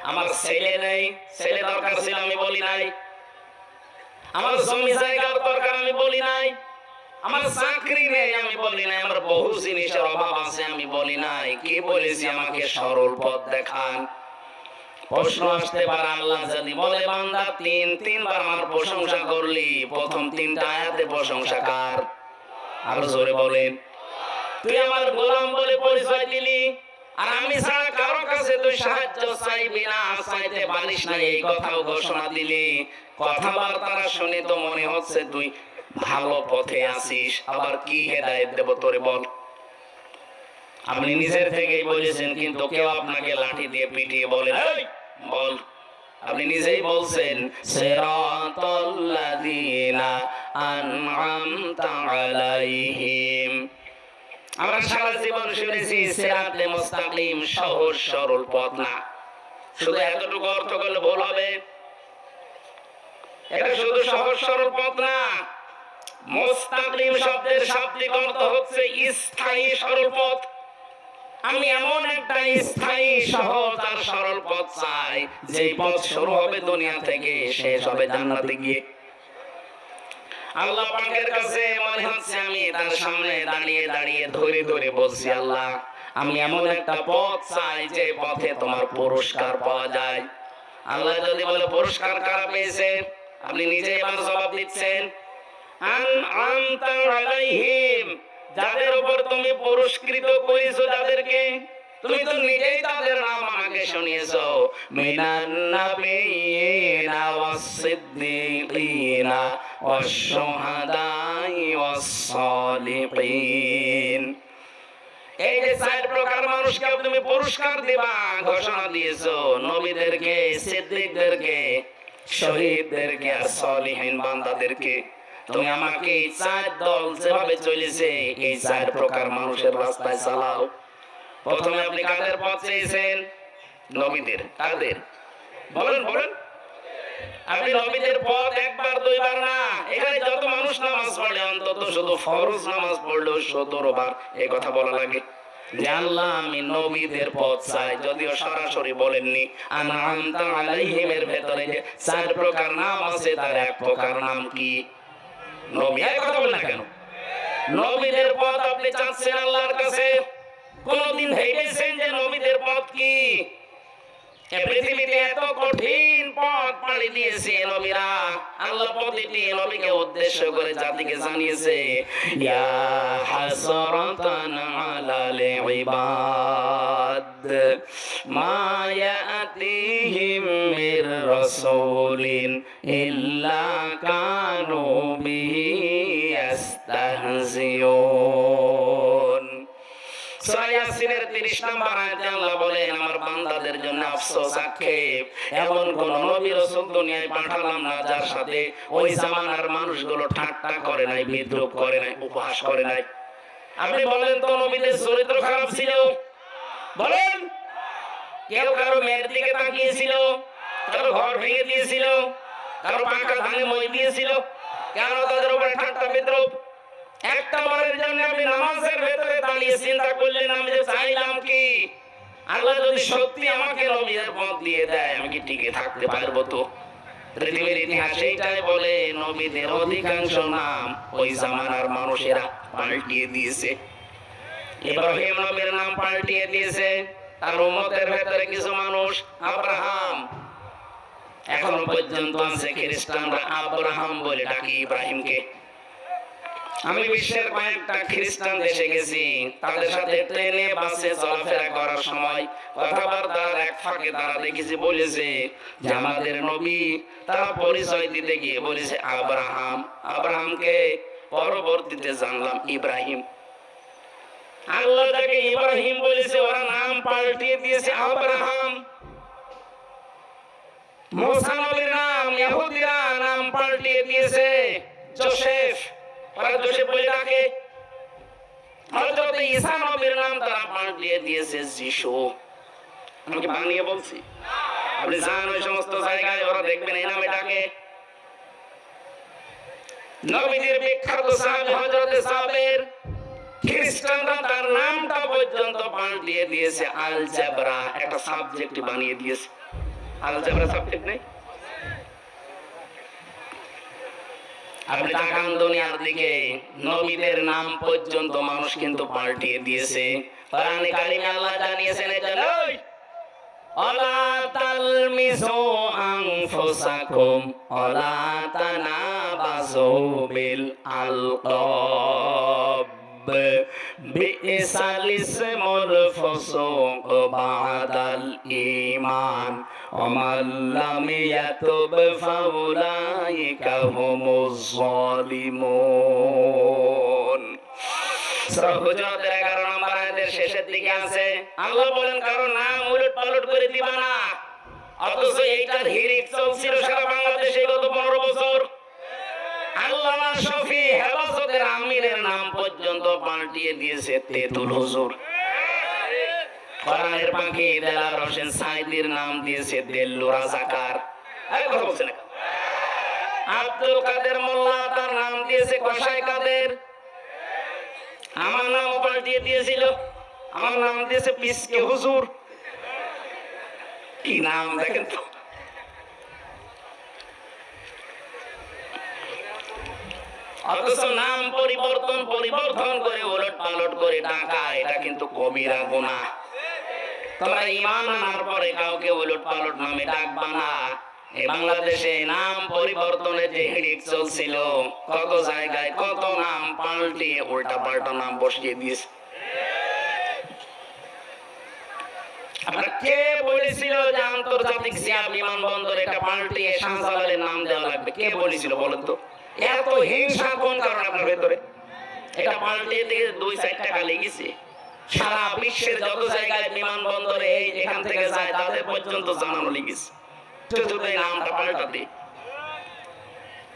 আমার ছেলে নেই, ছেলে দরকার ছিল আমি বলি নাই। আমার জমি জায়গার দরকার আমি বলি নাই। আমার চাকরি নেই আমি বলি নাই। আমার বহু জিনিসের অভাব আছে আমি বলি নাই। কি বলেছি? আমাকে সরল পথ দেখান। প্রশ্ন আসতে পারে, আল্লাহ যদি বলে বান্দা তিনবার আমার প্রশংসা করলি, প্রথম 3টা আয়াতে প্রশংসা কার? আরো জোরে বলেন। তুই আমার গোলাম বলে পরিচয় দিলি, আর আমি ছাড়া কারো কাছে তুই সাহায্য চাইবি না, চাইতে পারিস না, এই কথাও ঘোষণা দিলি। কথাবার্তা শুনে তো মনে হচ্ছে তুই ভালো পথে আছিস। আবার কি হেদায়েত দেব তোরে বল? আপনি নিজের থেকেই বলেছেন, কিন্তু কেউ আপনাকে লাঠি দিয়ে পিটিয়ে বলে বল। আপনি নিজেই বলছেন, সিরাতাল্লাযীনা আন'আমতা আলাইহিম। আমরা সারা জীবন শুনেছি সিরাতে মুস্তাকিম, সহজ সরল পথ না। শুধু এতটুকু অর্থ করলে ভুল হবে। এটা শুধু সহজ সরল পথ না। মুস্তাকিম শব্দের শাব্দিক অর্থ হচ্ছে স্থায়ী সরল পথ। আমি এমন একটা স্থায়ী সহজ আর সরল পথ চাই, যে পথ শুরু হবে দুনিয়া থেকে, শেষ হবে জান্নাতে গিয়ে। আল্লাহ পাকের কাছে মনে হচ্ছে আমি তার সামনে দাঁড়িয়ে দাঁড়িয়ে ধরে ধরে বলছি, আল্লাহ আমি এমন একটা পথ চাই যে পথে তোমার পুরস্কার পাওয়া যায়। আল্লাহ যদি বলে পুরস্কার কারা পেয়েছে, আপনি নিজে এবার জবাব দিচ্ছেন, আন'আমতা আলাইহিম, যাদের উপর তুমি পুরস্কৃত করেছো, যাদেরকে তুমি তো নিজেই তাদের নাম আমাকে শুনিয়েছো, মিনান নাবিয়িনা ওয়াস-সিদ্দীকিনা ওয়াশ-শুহাদাই ওয়াস-সালিহিন। এই যে চার প্রকার মানুষকে তুমি পুরস্কার দিবা ঘোষণা দিয়েছো, নবীদেরকে, সিদ্দিকদেরকে, শহীদদেরকে আর সলিহিন বান্দাদেরকে। তুমি আমাকে এই চার দল যেভাবে চলেছে এই চার প্রকার মানুষের রাস্তায় চালাও। প্রথমে আপনি কাদের পথ চেয়েছেন? নবীদের। কাদের বলেন বলেন? আপনি নবীদের পথ একবার দুইবার না, এখানে যত মানুষ নামাজ পড়ে অন্তত শুধু ফরজ নামাজ পড়লেও 17 বার এই কথা বলা লাগে যে আল্লাহ আমি নবীদের পথ চাই। যদিও সরাসরি বলেননি। আনআমতা আলাইহিম এর ভেতরে যে চার প্রকার নাম আছে তার এক প্রকার নাম কি? নবী। এই কথা বলেন না কেন? নবীদের পথ আপনি চাচ্ছেন আল্লাহর কাছে। কোনদিন ভেবেছেন যে নবীদের পথ কি? পৃথিবীতে এত কঠিন পথ পাড়ি দিয়েছে নবীরা, আল্লাহ প্রতিটি নবীকে উদ্দেশ্য করে জাতিকে জানিয়েছে, ইয়া হাসরাতান আলাল ইবাদ মা ইয়াতিহিম মির রাসূলিন ইল্লা কানু বিহি ইস্তাহজিউন। সূরা ইয়াসিনের 30 নম্বর আয়াতে আল্লাহ বলেন, আমার বান্দাদের জন্য আফসোস, আক্ষেপ, এমন কোন নবী রাসূল দুনিয়ায় পাঠালাম না যার সাথে ওই জামানার মানুষগুলো ঠাট্টা করে নাই, বিদ্রূপ করে নাই, উপহাস করে নাই। আপনি বলেন তো নবীদের চরিত্র খারাপ ছিল? বলেন। কেউ কারো মেয়ের দিকে তাকিয়েছিল? কারো ঘর ভেঙে দিয়েছিল? কারো পাকা ধানে মই দিয়েছিল? কেন তাদের উপরে ঠাট্টা বিদ্রূপ? একটা বারের জন্য আপনি নামাজের ভেতরে দাঁড়িয়ে চিন্তা করলেন আমি যে চাইলাম কি? আল্লাহ যদি সত্যি আমাকে নবীদের পথ দিয়ে দেয় আমি কি টিকে থাকতে পারবো? তো পৃথিবীর ইতিহাস এইটাই বলে নবীদের অধিকাংশ নাম ওই জামানার মানুষেরা পাল্টিয়ে দিয়েছে। ইব্রাহিম নবীর নাম পাল্টিয়ে দিয়েছে, তার উম্মতের ভেতরে কিছু মানুষ আব্রাহাম, এখনো পর্যন্ত আছে খ্রিস্টানরা আব্রাহাম বলে ডাকি ইব্রাহিমকে। আমি বিশ্বের কয়েকটা খ্রিস্টান দেশে গেছি, তাদের সাথে ট্রেনে বাসে চলাফেরা করার সময় কথাবার্তার এক ফাঁকে তারা দেখেছি বলেছে যে আমাদের নবী, তারা পরিচয় দিতে গিয়ে বলেছে আব্রাহাম। আব্রাহামকে পরবর্তীতে জানলাম ইব্রাহিম। আল্লাহ তাকে ইব্রাহিম বলেছে, ওরা নাম পাল্টিয়ে দিয়েছে আব্রাহাম। মুসা নবীর নাম ইহুদিরা নাম পাল্টিয়ে দিয়েছে জোসেফ, ওরা জোসেফ বলে ডাকে। হযরত ঈসা নবীর নাম তারা পাল্টিয়ে দিয়েছে যিশু। আমি কি বানিয়ে বলছি? আপনি যান ওই সমস্ত জায়গায়, ওরা দেখবেন এই নামে ডাকে। নবীদের বিখ্যাত সাহাবী হযরত সাবের, খ্রিস্টানরা তার নামটা পর্যন্ত পাল্টিয়ে দিয়েছে আলজেব্রা, একটা সাবজেক্ট বানিয়ে দিয়েছে। আলজেব্রা সাবজেক্ট নেই? আপনি তাকান দুনিয়ার দিকে, নবীদের নাম পর্যন্ত মানুষ কিন্তু পাল্টিয়ে দিয়েছে। কোরআনে কারিমে আল্লাহ জানিয়েছেন এজন্য ওয়ালা তালমিসু আনফুসাকুম ওয়ালা তানাবাসু বিল আলকাব বিইসাল ইসমুল ফুসুক বাদাল ঈমান ওয়া মান লাম ইয়াতুব ফাউলাইকা হুমুজ জালিমুন। সূরা হুজুরাতের 11 নম্বর আয়াতের শেষের দিকে আছে, আল্লাহ বলেন কারণ নাম উলট পালট করে দিবা না। অথচ এইটার হিড়িক চলছিল সারা বাংলাদেশে গত 15 বছর। আল্লামা শফি হেফাজতের আমিরের নাম পর্যন্ত পাল্টিয়ে দিয়েছে তেতুল হুজুর। কোরআনের পাখি দেলার হোসেন সাইদির নাম দিয়েছে দেল্লু রাজাকার। এই কথা বলছেন না? আব্দুল কাদের মোল্লা তার নাম দিয়েছে কসাই কাদের। আমার নাম পাল্টিয়ে দিয়েছিল, আমার নাম দিয়েছে পিসকে হুজুর। কি নাম দেখেন তো। অথচ নাম পরিবর্তন করে উলট পালট করে টাকা, এটা কিন্তু কবিরা গুনাহ। তোমরা ঈমান আনার পরে কাউকে উলট পালট নামে ডাকবা না। এই বাংলাদেশে নাম পরিবর্তনের যে হিড়িক চলছিল, কত জায়গায় কত নাম পাল্টিয়ে উল্টা পাল্টা নাম বসিয়ে দিয়েছে। আপনার কে বলেছিল যে আন্তর্জাতিক জিয়া বিমানবন্দর এটা পাল্টিয়ে শাহজালালের নাম দেওয়া লাগবে? কে বলেছিল বলেন তো? এত হিংসা কোন কারণে আপনার ভেতরে? এটা পাল্টিয়ে দিয়ে 2-4 টাকা লেগেছে। সারা বিশ্বের যত জায়গায় বিমানবন্দরে এই এখান থেকে যায় তাদের পর্যন্ত জানানো লেগেছে এই নামটা পাল্টাতে।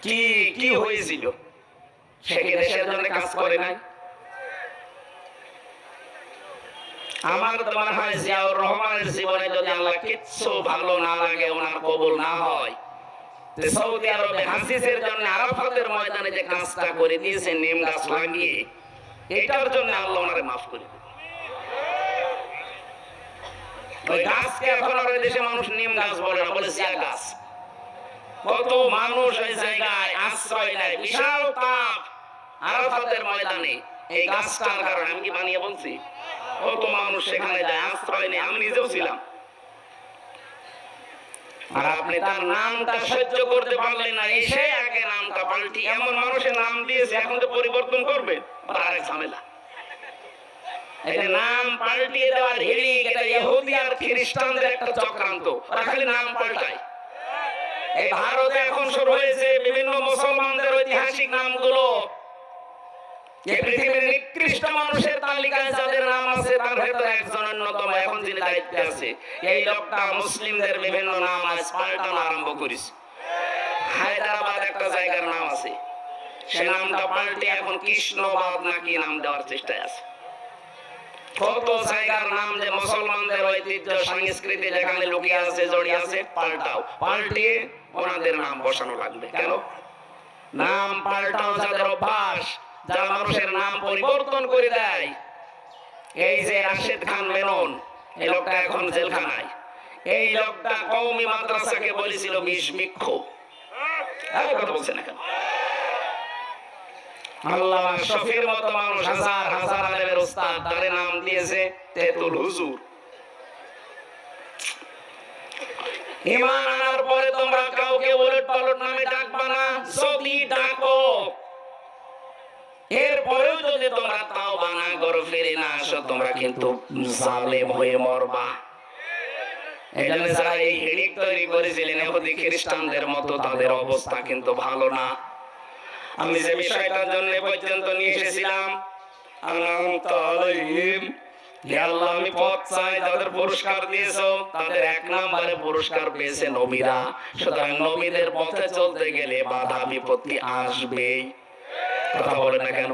কি কি হয়েছিল? সে কি দেশের জন্য কাজ করে নাই? আমার তো মনে হয় জিয়াউর রহমানের জীবনে যদি আল্লাহ কিচ্ছু ভালো না লাগে, ওনার কবুল না হয়, সৌদি আরবে হাসিসের জন্য আরাফাতের ময়দানে যে কাজটা করে দিয়েছে নিম গাছ লাগিয়ে, এটার জন্য আল্লাহ ওনারে মাফ করে দেবে। ওই গাছকে এখন আর দেশে মানুষ নিম গাছ বলে না, বলে জিয়া গাছ। কত মানুষ ওই জায়গায় আশ্রয় নেয়, বিশাল তাপ আরাফাতের ময়দানে এই গাছটার কারণে। আমি কি বানিয়ে বলছি? কত মানুষ সেখানে যায়, আশ্রয় নেয়। আমি নিজেও ছিলাম। আর আপনি তার নামটা সহ্য করতে পারলেন না, এসে আগে নামটা পাল্টি এমন মানুষের নাম দিয়েছে, এখন তো পরিবর্তন করবে, আরেক ঝামেলা। এটা নাম পাল্টিয়ে দেওয়ার হিড়িক, এটা ইহুদি আর খ্রিস্টানদের একটা চক্রান্ত। ওরা খালি নাম পাল্টায়। এই ভারতে এখন শুরু হয়েছে বিভিন্ন মুসলমানদের ঐতিহাসিক নামগুলো। এই পৃথিবীর নিকৃষ্ট মানুষের তালিকায় যাদের নাম আছে তার ভেতরে একজন অন্যতম, এখন যিনি দায়িত্বে আছে। এই লোকটা মুসলিমদের বিভিন্ন নাম আজ পাল্টানো আরম্ভ করেছে। হায়দ্রাবাদ একটা জায়গার নাম আছে, সে নামটা পাল্টে এখন কৃষ্ণবাদ নাকি নাম দেওয়ার চেষ্টায় আছে। কত জায়গার নাম যে মুসলমানদের ঐতিহ্য সংস্কৃতি যেখানে লুকিয়ে আছে, জড়িয়ে আছে, পাল্টাও, পাল্টিয়ে ওনাদের নাম বসানো লাগবে। কেন? নাম পাল্টাও যাদের অভ্যাস, যারা মানুষের নাম পরিবর্তন করে দেয়। এই যে রাশেদ খান মেনন, এই লোকটা এখন জেলখানায়। এই লোকটা কওমি মাদ্রাসাকে বলেছিল বিষ বৃক্ষ। কথা বলছে না কেন? আল্লামা শফির মতো মানুষ, হাজার হাজার আলেমের উস্তাদ, তার নাম দিয়েছে তেতুল হুজুর। ঈমান আনার পরে তোমরা কাউকে উলট পালট নামে ডাকবা না। যদি ডাকো, এরপরেও যদি তোমরা তাওবা না করো, ফিরে না আসো, তোমরা কিন্তু জালেম হয়ে মরবা। এজন্য যারা এই হিড়িক তৈরি করেছিলেন ইহুদি খ্রিস্টানদের মতো, তাদের অবস্থা কিন্তু ভালো না। আমি যে বিষয়টার জন্য পর্যন্ত নিয়ে এসেছিলাম, আল্লাহ আমি পথ চাই, তাদের পুরস্কার দিয়েছো, তাদের 1 নম্বরে পুরস্কার পেয়েছে নবীরা। সুতরাং নবীদের পথে চলতে গেলে বাধা বিপত্তি আসবেই। কথা বলে না কেন?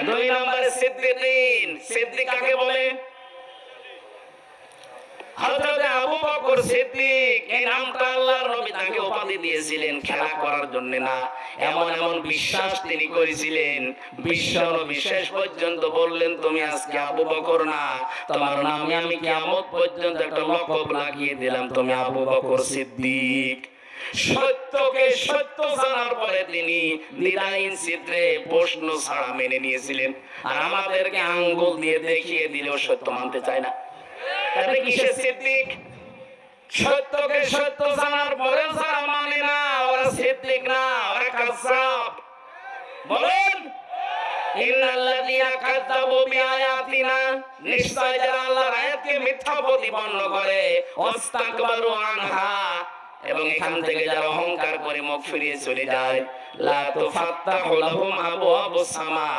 2 নম্বরে সিদ্দিকিন। সিদ্দিক কাকে বলে? হযরত আবু বকর সিদ্দিক। এই নামটা আল্লাহর নবী তাকে উপাধি দিয়েছিলেন খেলা করার জন্য না, এমন এমন বিশ্বাস তিনি করেছিলেন। বিশ্বনবী শেষ পর্যন্ত বললেন, তুমি আজকে আবু বকর না, তোমার নামে আমি কিয়ামত পর্যন্ত একটা লকব লাগিয়ে দিলাম, তুমি আবু বকর সিদ্দিক। সত্যকে সত্য জানার পরে তিনি দ্বিধাহীন চিত্রে প্রশ্ন ছাড়া মেনে নিয়েছিলেন। আর আমাদেরকে আঙ্গুল দিয়ে দেখিয়ে দিলেও সত্য মানতে চায় না। তাহলে কিসের সিদ্দিক? সত্যকে সত্য জানার পরে যারা মানে না, ওরা সিদ্দিক না, ওরা কাযযাব। বলেন, ইন্নাল্লাযীনা কাযযাবু বিআয়াতিনা, নিশ্চয় যারা আল্লাহর আয়াতকে মিথ্যা প্রতিপন্ন করে, ওয়াস্তাকবারু আনহা, এবং এখান থেকে যারা অহংকার করে মুখ ফিরিয়ে চলে যায়, লা তুফাত্তাহু লাহুম আবওয়াবুস সামা,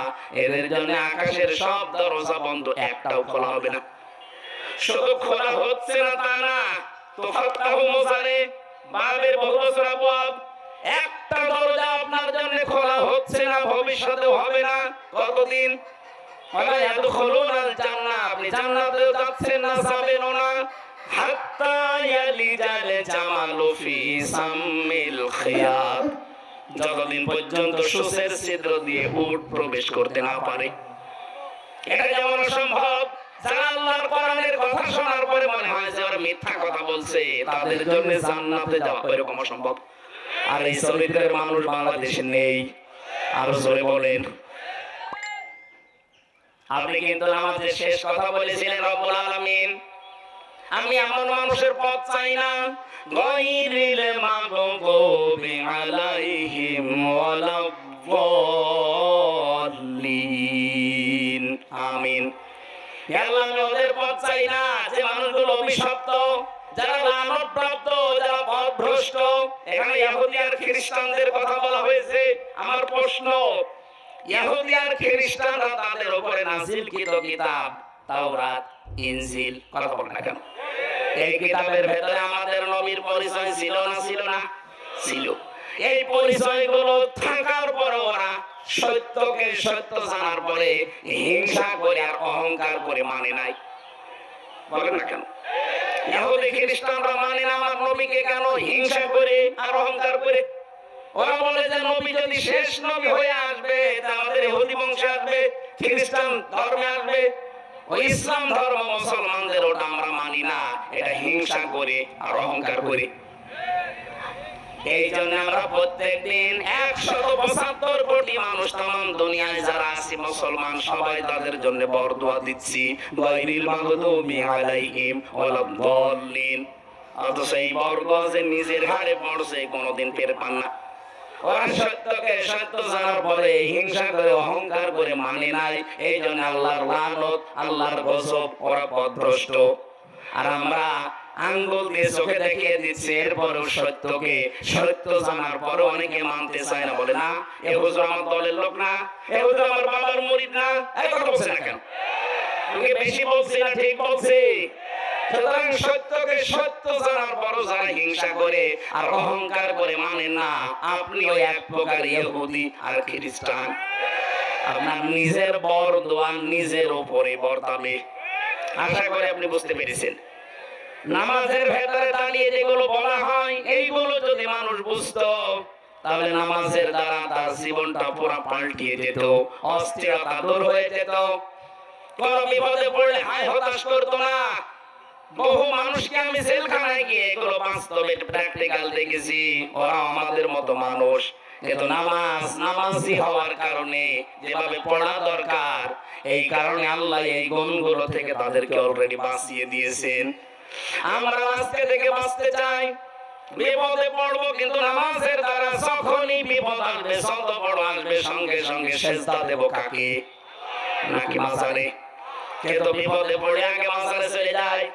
এদের জন্য আকাশের সব দরজা বন্ধ, একটাও খোলা হবে না। শুধু খোলা হচ্ছে না তা না, তুফাত্তাহু মুজারে বাবের বহুবচন আবওয়াব, একটা দরজা আপনার জন্য খোলা হচ্ছে না, ভবিষ্যতে হবে না। কতদিন? ওয়ালা ইয়াদখুলুনাল জান্নাহ, আপনি জান্নাতেও যাচ্ছেন না, যাবেনও না। হাত্তা ইয়ালিজাল জামালু ফি সাম্মিল খিয়াত, যতদিন পর্যন্ত সূচের ছিদ্র দিয়ে উট প্রবেশ করতে না পারে। এটা যেমন সম্ভব, যারা আল্লাহর কোরআনের কথা শোনার পরে মনে হয় যে ওরা মিথ্যা কথা বলছে, তাদের জন্য জান্নাতে যাওয়া এরকম অসম্ভব। আর এই চরিত্রের মানুষ বাংলাদেশে নেই। আরো জোরে বলেন। আপনি কিন্তু নামাজের শেষ কথা বলেছিলেন, রব্বুল আলামিন আমি এমন মানুষের পথ চাই না, গায়রিল মাগদুবি আলাইহিম ওয়ালাদ-দাল্লিন। আমিন। আল্লাহ আমি ওদের পথ চাই না যে মানুষগুলো অভিশপ্ত, যারা লানতপ্রাপ্ত, যারা পথভ্রষ্ট। এখানে ইহুদি আর খ্রিস্টানদের কথা বলা হয়েছে। আমার প্রশ্ন, ইহুদি আর খ্রিস্টানরা তাদের উপরে নাযিলকৃত কিতাব তাওরাত, ইনজিল, কথা বলেন না কেন? এই কিতাবের ভেতরে আমাদের নবীর পরিচয় ছিল না ছিল না? ছিল। এই পরিচয়গুলো থাকার পর ওরা সত্যকে সত্য জানার পরে হিংসা করে আর অহংকার করে মানে নাই। বলেন না কেন? ইহুদি খ্রিস্টানরা মানে না আমার নবীকে, কেন? হিংসা করে আর অহংকার করে। ওরা বলে যে নবী যদি শেষ নবী হয়ে আসবে তা আমাদের ইহুদি বংশে আসবে, খ্রিস্টান ধর্মে আসবে, ও ইসলাম ধর্ম মুসলমানদের ওটা আমরা মানি না। এটা হিংসা করে আর অহংকার করে। এই জন্য আমরা প্রত্যেকদিন 175 কোটি মানুষ তামাম দুনিয়ায় যারা আছে মুসলমান, সবাই তাদের জন্য বরদোয়া দিচ্ছি, গায়রিল মাগদুবি আলাইহিম ওয়ালাদ-দাল্লিন। অথচ এই বরদোয়া যে নিজের ঘাড়ে পড়ছে কোনোদিন টের পান না। ওরা সত্যকে সত্য জানার পরে হিংসা করে অহংকার করে মানে নাই। এই জন্য আল্লাহর লানত, আল্লাহর গজব, ওরা পথভ্রষ্ট। আর আমরা আঙ্গুল দিয়ে চোখে দেখিয়ে দিচ্ছি, এরপরেও সত্যকে সত্য জানার পরও অনেকে মানতে চায় না। বলে না এ হুজুর আমার দলের লোক না, এ হুজুর আমার বাবার মুরিদ না। এই কথা বলছে না কেন? তুমি বেশি বলছি না ঠিক বলছি? সুতরাং সত্যকে সত্য জানার পরও যারা হিংসা করে আর অহংকার করে মানে না, আপনিও এক প্রকার ইহুদি আর খ্রিস্টান। আপনার নিজের বরদোয়া নিজের উপরে বর্তাবে। আশা করি আপনি বুঝতে পেরেছেন। নামাজের ভেতরে দাঁড়িয়ে যেগুলো বলা হয়, এইগুলো যদি মানুষ বুঝতো তাহলে নামাজের দ্বারা তার জীবনটা পুরো পাল্টিয়ে যেত, অস্থিরতা দূর হয়ে যেত, কোন বিপদে পড়লে হায় হতাশ করতো না। বহু মানুষকে আমি জেলখানায় গিয়ে এগুলো বাস্তবে প্র্যাকটিক্যাল দেখেছি। ওরা আমাদের মতো মানুষ, কিন্তু নামাজি হওয়ার কারণে যেভাবে পড়া দরকার, এই কারণে আল্লাহ এই গুণগুলো থেকে তাদেরকে অলরেডি বাঁচিয়ে দিয়েছেন। আমরা আজকে থেকে বাঁচতে চাই। বিপদে পড়বো, কিন্তু নামাজের দ্বারা যখনই বিপদ আসবে, যত বড় আসবে, সঙ্গে সঙ্গে সেজদা দেব কাকে? নাকি মাজারে? কিন্তু বিপদে পড়ে আগে মাজারে চলে যায়।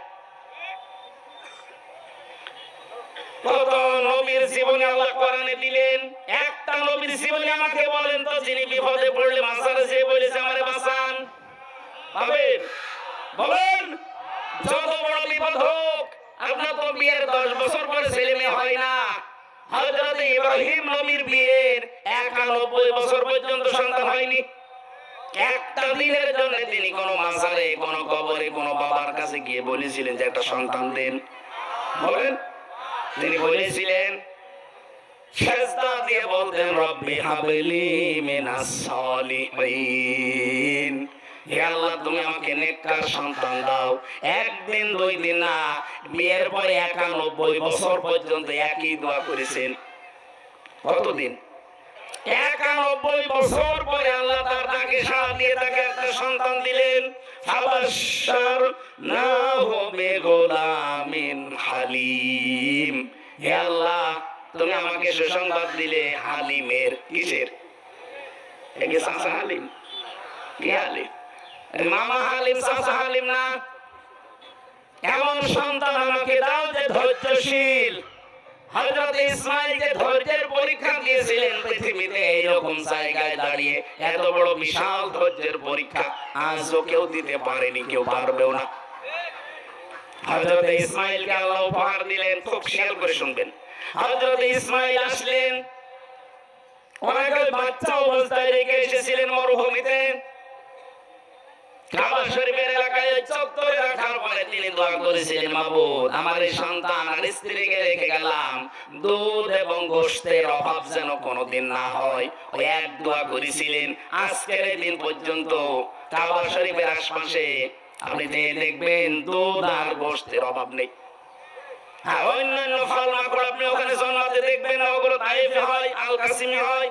কত নবীর জীবনে আল্লাহ কোরআনে দিলেন, একটা নবীর জীবনে আমাকে বলেন তো যিনি বিপদে পড়লে মাজারে যেয়ে বলেছে আমারে বাঁচান? পাবেন? বলেন। যত বড় বিপদ হোক, আপনার তো বিয়ের 10 বছর পরে ছেলে মেয়ে হয় না। হযরত ইব্রাহিম নবীর বিয়ের 91 বছর পর্যন্ত সন্তান হয়নি। একটা দিনের জন্য তিনি কোন মাজারে, কোন কবরে, কোন বাবার কাছে গিয়ে বলেছিলেন যে একটা সন্তান দেন? বলেন। তিনি বলেছিলেন, সেজদা দিয়ে বলতেন রব্বি হাবলি মিনাস সালিহিন, হে আল্লাহ তুমি আমাকে নেককার সন্তান দাও। একদিন 2 দিন না, বিয়ের পরে 91 বছর পর্যন্ত একই দোয়া করেছেন। কতদিন? 91 বছর পরে আল্লাহ তার ডাকে সাড়া দিয়ে তাকে একটা সন্তান দিলেন। ফাবাশশারনাহু বিগুলামিন হালিম, হে আল্লাহ তুমি আমাকে সুসংবাদ দিলে হালিমের। কিসের? একে চাচা হালিম? কি হালিম? মামা হালিম, চাচা হালিম না। এমন সন্তান আমাকে দাও যে ধৈর্যশীল। হযরত ইসমাঈলকে ধৈর্যের পরীক্ষা দিয়েছিলেন পৃথিবীতে, এইরকম জায়গায় দাঁড়িয়ে এত বড় বিশাল ধৈর্যের পরীক্ষা আজও কেউ দিতে পারেনি, কেউ পারবেও না। হযরত ইসমাঈলকে আল্লাহ উপহার দিলেন। খুব খেয়াল করে শুনবেন। হযরত ইসমাঈল আসলেন, ওনাকে বাচ্চা অবস্থায় রেখে এসেছিলেন মরুভূমিতে। কাবা শরীফের এলাকায় চত্বরে রাখার পরে তিনি দোয়া করেছিলেন, মাবুদ আমার এই সন্তান আর স্ত্রীকে রেখে গেলাম, দুধ এবং গোশতের অভাব যেন কোনোদিন না হয়। ওই এক দোয়া করেছিলেন। আজকের দিন পর্যন্ত কাবা শরীফের আশপাশে আপনি দেখবেন দুধ আর গোশতের অভাব নেই। হ্যাঁ, অন্যান্য ফল মাকড় আপনি ওখানে জন্মাতে দেখবেন, ওগুলো তাইফে হয়, আল কাসিমে হয়।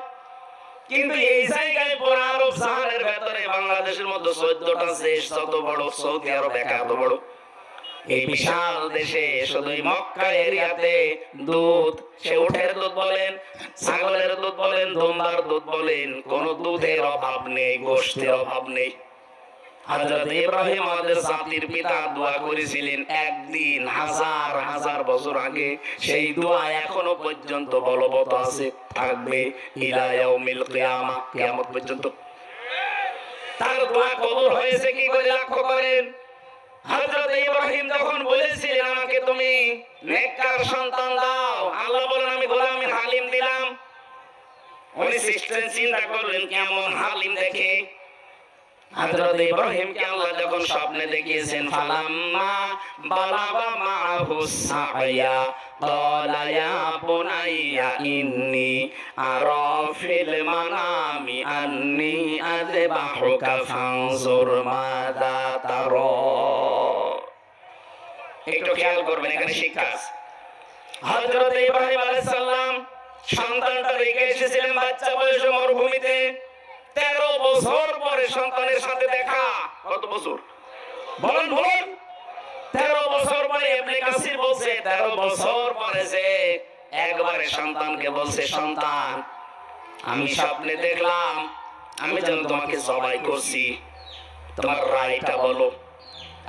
কিন্তু এই জায়গায় পুরো আরব সাহারের ভেতরে বাংলাদেশের মতো 14টা দেশ যত বড়, সৌদি আরব এত বড়, এই বিশাল দেশে শুধু মক্কা এরিয়াতে দুধ, সে উটের দুধ বলেন, ছাগলের দুধ বলেন, দুম্বার দুধ বলেন, কোন দুধের অভাব নেই, গোশতের অভাব নেই। হযরত ইব্রাহিম আমাদের জাতির পিতা দোয়া করেছিলেন একদিন হাজার হাজার বছর আগে, সেই দোয়া এখনো পর্যন্ত বলবৎ আছে, থাকবে ইলা ইয়াউমিল কিয়ামা, কিয়ামত পর্যন্ত। তার দোয়া কবুল হয়েছে কি করে লক্ষ্য করেন। হযরত ইব্রাহিম যখন বলেছিলেন আমাকে তুমি নেককার সন্তান দাও, আল্লাহ বলেন আমি গোলামের হালিম দিলাম। উনি সিস্টেম চিন্তা করলেন কেমন হালিম দেখে। হযরত ইব্রাহিমকে আল্লাহ যখন স্বপ্নে দেখিয়েছেন, ফালাম্মা বালাগা মাহু সাইয়া ক্বালা ইয়া বুনাইয়া ইন্নী আরা ফিল মানামি আন্নী আযবাহুকা ফানজুর মাযা তারা। একটু খেয়াল করবেন, এখানে শিক্ষা আছে। হযরত ইব্রাহিম আলাইহিস সালাম সন্তানটা রেখে এসেছিলেন বাচ্চা বয়সে মরুভূমিতে। 13 বছর পরে সন্তানের সাথে দেখা। কত বছর বলেন বলেন? 13 বছর পরে ইবনে কাসির বলছে 13 বছর পরে সে একবারে সন্তানকে বলছে, সন্তান আমি স্বপ্নে দেখলাম আমি যেন তোমাকে জবাই করছি, তোমার রায়টা বলো।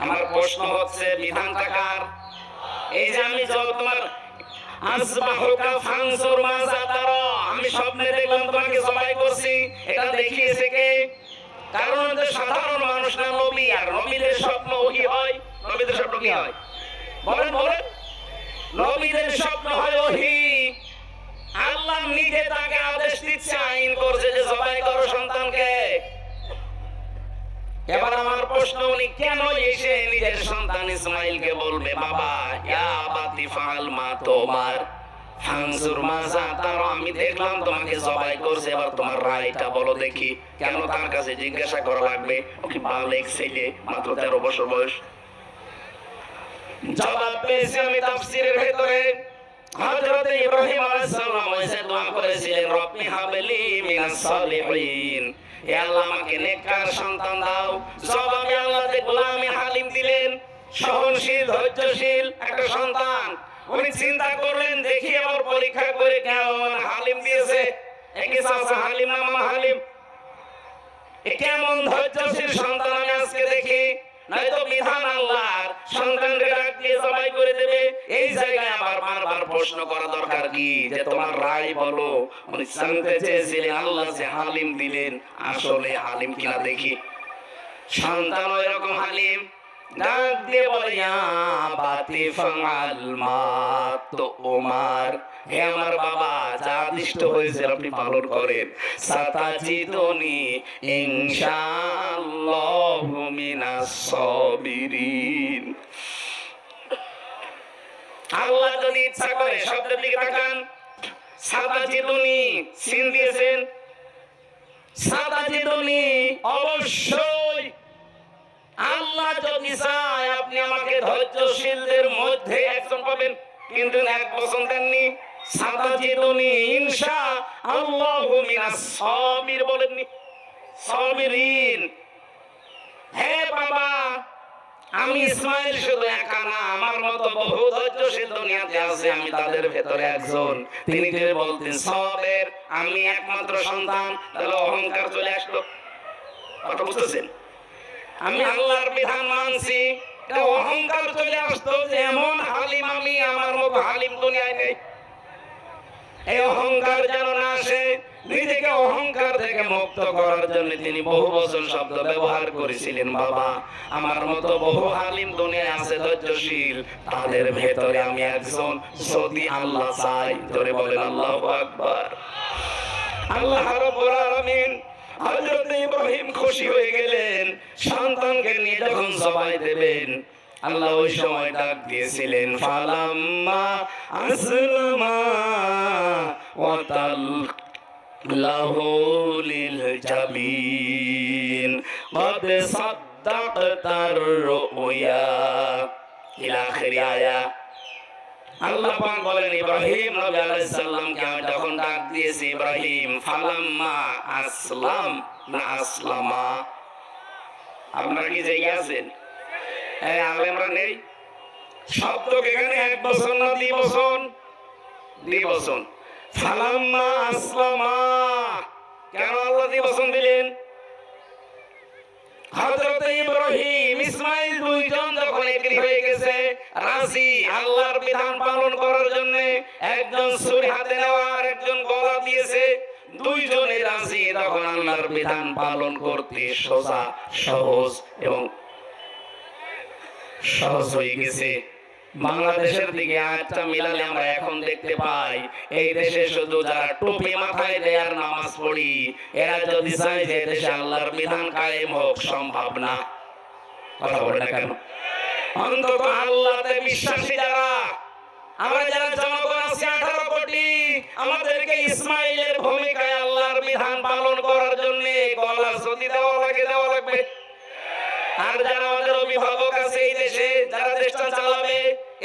আমার প্রশ্ন হচ্ছে বিধানটা কার? এই যে আমি তোমার আসবাহুকা ফানসুর মাযা তারা, আমি স্বপ্নে দেখলাম তোমাকে জবাই করছি, এটা দেখিয়েছে কে? কারণ যে সাধারণ মানুষ না, নবী, আর নবীদের স্বপ্ন ওহী হয়। নবীদের স্বপ্ন কি হয় বলেন বলেন? নবীদের স্বপ্ন হয় ওহী। আল্লাহ নিজে তাকে আদেশ দিচ্ছে, আইন করছে যে জবাই করো সন্তানকে। এবার আমার প্রশ্ন, উনি কেন এসে নিজের সন্তান ইসমাইলকে বলবে বাবা ইয়া বাতি ফাল মা তোমার ফানসুর মাযা তারা, আমি দেখলাম তোমাকে জবাই করছে, এবার তোমার রায়টা বলো দেখি। কেন তার কাছে জিজ্ঞাসা করা লাগবে? ও কি বালেক ছেলে, মাত্র 13 বছর বয়স। জবাব পেয়েছি আমি তাফসীরের ভেতরে। হযরত ইব্রাহিম আলাইহিস সালাম এসে দোয়া করেছিলেন, রব্বি হাবলি মিনাস সালিহিন, হে আল্লাহ আমাকে নেককার সন্তান দাও। জবাবে আল্লাহ যে গোলামের হালিম দিলেন, সহনশীল ধৈর্যশীল একটা সন্তান। উনি চিন্তা করলেন দেখি আবার পরীক্ষা করে কেমন হালিম দিয়েছে। একই চাচা হালিম না মামা হালিম, কেমন ধৈর্যশীল সন্তান আমি আজকে দেখি। নয়তো বিধান আল্লাহর, সন্তানকে ডাক দিয়ে জবাই করে দেবে। এই জায়গায় আবার বারবার প্রশ্ন করা দরকার কি, যে তোমার রায় বলো। উনি জানতে চেয়েছিলেন আল্লাহ যে হালিম দিলেন আসলে হালিম কিনা দেখি। সন্তান এরকম হালিম, ডাক দিয়ে বলে ইয়া বাতি ফাল মা তুমার, হে আমার বাবা যা আদিষ্ট হয়েছে আপনি পালন করেন। সাতাজিদুনি ইনশাআল্লাহু মিনাস সাবিরিন। আল্লাহ যদি ইচ্ছা করে, শব্দের দিকে তাকান, সাতাজিদুনি সিন দিয়েছেন, সাতাজিদুনি অবশ্যই আল্লাহ যদি চায় আপনি আমাকে ধৈর্যশীলদের মধ্যে একজন পাবেন, কিন্তু এক বচন দেননি। সাতাজিদুনি ইনশাআল্লাহু মিনাস সাবির বলেননি, সাবিরিন। হে বাবা আমি ইসমাইল শুধু একা না, আমার মতো বহু ধৈর্যশীল দুনিয়াতে আছে, আমি তাদের ভেতরে একজন। তিনি যদি বলতেন সাবের, আমি একমাত্র সন্তান, তাহলে অহংকার চলে আসলো। কথা বুঝতেছেন? আমি আল্লাহর বিধান মানছি, অহংকার চলে আসতো যে এমন হালিম আমি, আমার মতো হালিম দুনিয়ায় নেই। এই অহংকার যেন না আসে। নিজেকে অহংকার থেকে মুক্ত করার জন্য তিনি বহু বছর শব্দ ব্যবহার করেছিলেন, বাবা আমার মতো বহু হালিম দুনিয়ায় আছে ধৈর্যশীল, তাদের ভেতরে আমি একজন, যদি আল্লাহ চাই। ধরে বলেন আল্লাহু আকবার। আল্লাহ রাব্বুল আলামিন হযরত ইব্রাহিম খুশি হয়ে গেলেন, সন্তানকে নিয়ে যখন জবাই দেবেন। আল্লাহ ওই সময় ডাক দিয়েছিলেন ফালাম্মা আসলামা ওয়া তাল্লাহু লিল জাবিন ক্বাদ সাদ্দাকতার রুয়া ইলা আখির আয়া। আল্লাহ পাক বলেন ইব্রাহিম নবী আলাইহিস সালামকে আমি যখন ডাক দিয়েছি, ইব্রাহিম ফালাম্মা আসলাম না আসলামা। আপনারা কি জেগে আছেন? আলেমরা নেই শব্দকে এখানে এক বচন না দ্বিবচন? দ্বিবচন। ফালাম্মা আসলামা, কেন আল্লাহ দ্বিবচন দিলেন? হযরত ইব্রাহিম ইসমাইল দুইজন যখন এগ্রি হয়ে গেছে, রাজি আল্লাহর বিধান পালন করার জন্য, একজন ছুরি হাতে নেওয়া আর একজন গলা দিয়েছে, দুইজনে রাজি, তখন আল্লাহর বিধান পালন করতে সোজা সহজ এবং সহজ হয়ে গেছে। বাংলাদেশের দিকে আরেকটা মিলালে আমরা এখন দেখতে পাই, এই দেশে শুধু যারা টুপি মাথায় দেয় আর নামাজ পড়ি, এরা যদি চায় যে দেশে আল্লাহর বিধান কায়েম হোক, সম্ভব না। কথা বলে না কেন? অন্তত আল্লাহতে বিশ্বাসী যারা, আমরা যারা জনগণ আছি 18 কোটি, আমাদেরকে ইসমাইলের ভূমিকায় আল্লাহর বিধান পালন করার জন্য গলা যদি দেওয়া লাগে দেওয়া লাগবে। আর যারা আমাদের অভিভাবক আছে এই দেশে, যারা দেশটা চালাবে,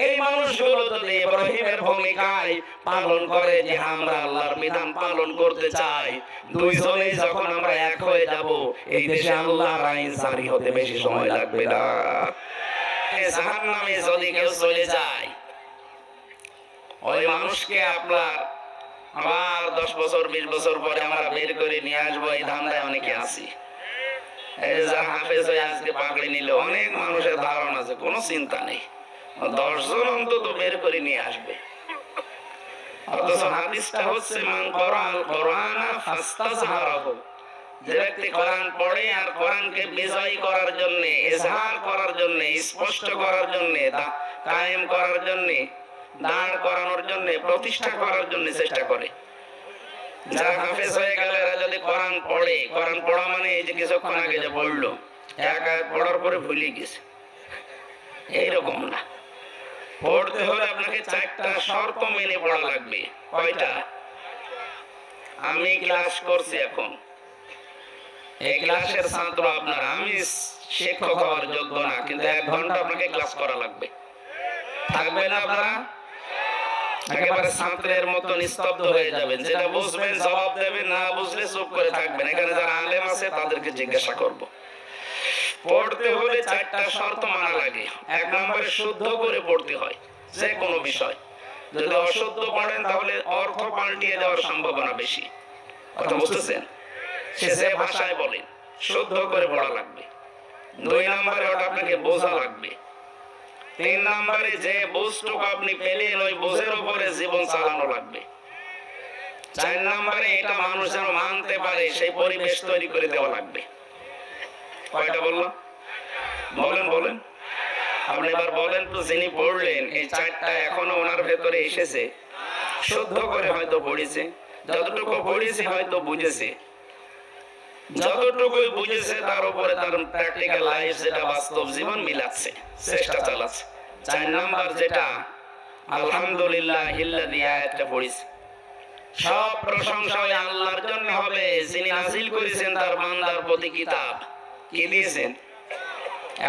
এই মানুষগুলো যদি ইব্রাহিমের ভূমিকায় পালন করে যে আমরা আল্লাহর বিধান পালন করতে চাই, দুইজনে যখন আমরা এক হয়ে যাব, এই দেশে আল্লাহর আইন জারি হতে বেশি সময় লাগবে না। জাহান্নামে যদি কেউ চলে যায়, ওই মানুষকে আপনার আবার 10 বছর 20 বছর পরে আমরা বের করে নিয়ে আসবো, এই ধান্দায় অনেকে আছি। এই যে হাফেজ হয়ে আজকে পাগড়ি নিল, অনেক মানুষের ধারণা আছে, কোনো চিন্তা নেই, 10 জন অন্তত বের করে নিয়ে আসবে। অথচ হাদিসটা হচ্ছে মান কোরআন কোরআনা ফাস্তাজহারাহু, যে ব্যক্তি কোরআন পড়ে আর কোরআনকে বিজয়ী করার জন্য, ইজহার করার জন্য, স্পষ্ট করার জন্য, কায়েম করার জন্য, দাঁড় করানোর জন্য, প্রতিষ্ঠা করার জন্য চেষ্টা করে। যারা হাফেজ হয়ে গেল, এরা যদি কোরআন পড়ে, কোরআন পড়া মানে এই যে কিছুক্ষণ আগে যে পড়লো, এক আয়াত পড়ার পরে ভুলে গেছে, এইরকম না। পড়তে হলে আপনাকে 4টা শর্ত মেনে পড়া লাগবে। কয়টা? আমি ক্লাস করছি এখন, এই ক্লাসের ছাত্র আপনারা, আমি শিক্ষক হওয়ার যোগ্য না, কিন্তু 1 ঘন্টা আপনাকে ক্লাস করা লাগবে। থাকবে না আপনারা? একেবারে ছাত্রের মতো নিস্তব্ধ হয়ে যাবেন, যেটা বুঝবেন জবাব দেবেন, না বুঝলে চুপ করে থাকবেন। এখানে যারা আলেম আছে তাদেরকে জিজ্ঞাসা করব। পড়তে হলে 4টা শর্ত মানা লাগে। 1 নম্বরে শুদ্ধ করে পড়তে হয় যে কোনো বিষয়। যদি অশুদ্ধ পড়েন তাহলে অর্থ পাল্টিয়ে দেওয়ার সম্ভাবনা বেশি। কথা বুঝতেছেন? সে যে ভাষায় বলেন, শুদ্ধ করে পড়া লাগবে। 2 নম্বরে ওটা আপনাকে বোঝা লাগবে। 3 নম্বরে যে বুঝটুকু আপনি পেলেন, ওই বুঝের উপরে জীবন চালানো লাগবে। 4 নম্বরে এটা মানুষ যেন মানতে পারে, সেই পরিবেশ তৈরি করে দেওয়া লাগবে। কয়টা বললাম? বলেন বলেন, আপনি এবার বলেন তো, যিনি পড়লেন এই 4টা এখনো ওনার ভেতরে এসেছে? শুদ্ধ করে হয়তো পড়েছে, যতটুকু পড়েছে হয়তো বুঝেছে, যতটুকু বুঝেছে তার উপরে তার প্র্যাকটিক্যাল লাইফ, যেটা বাস্তব জীবন মিলাচ্ছে, চেষ্টা চালাচ্ছে। 4 নাম্বার যেটা আলহামদুলিল্লাহ ইল্লাযী আয়াতটা পড়েছে, সব প্রশংসা ওই আল্লাহর জন্য হবে যিনি নাযিল করেছেন তার বান্দার প্রতি কিতাব। কি দিয়েছেন?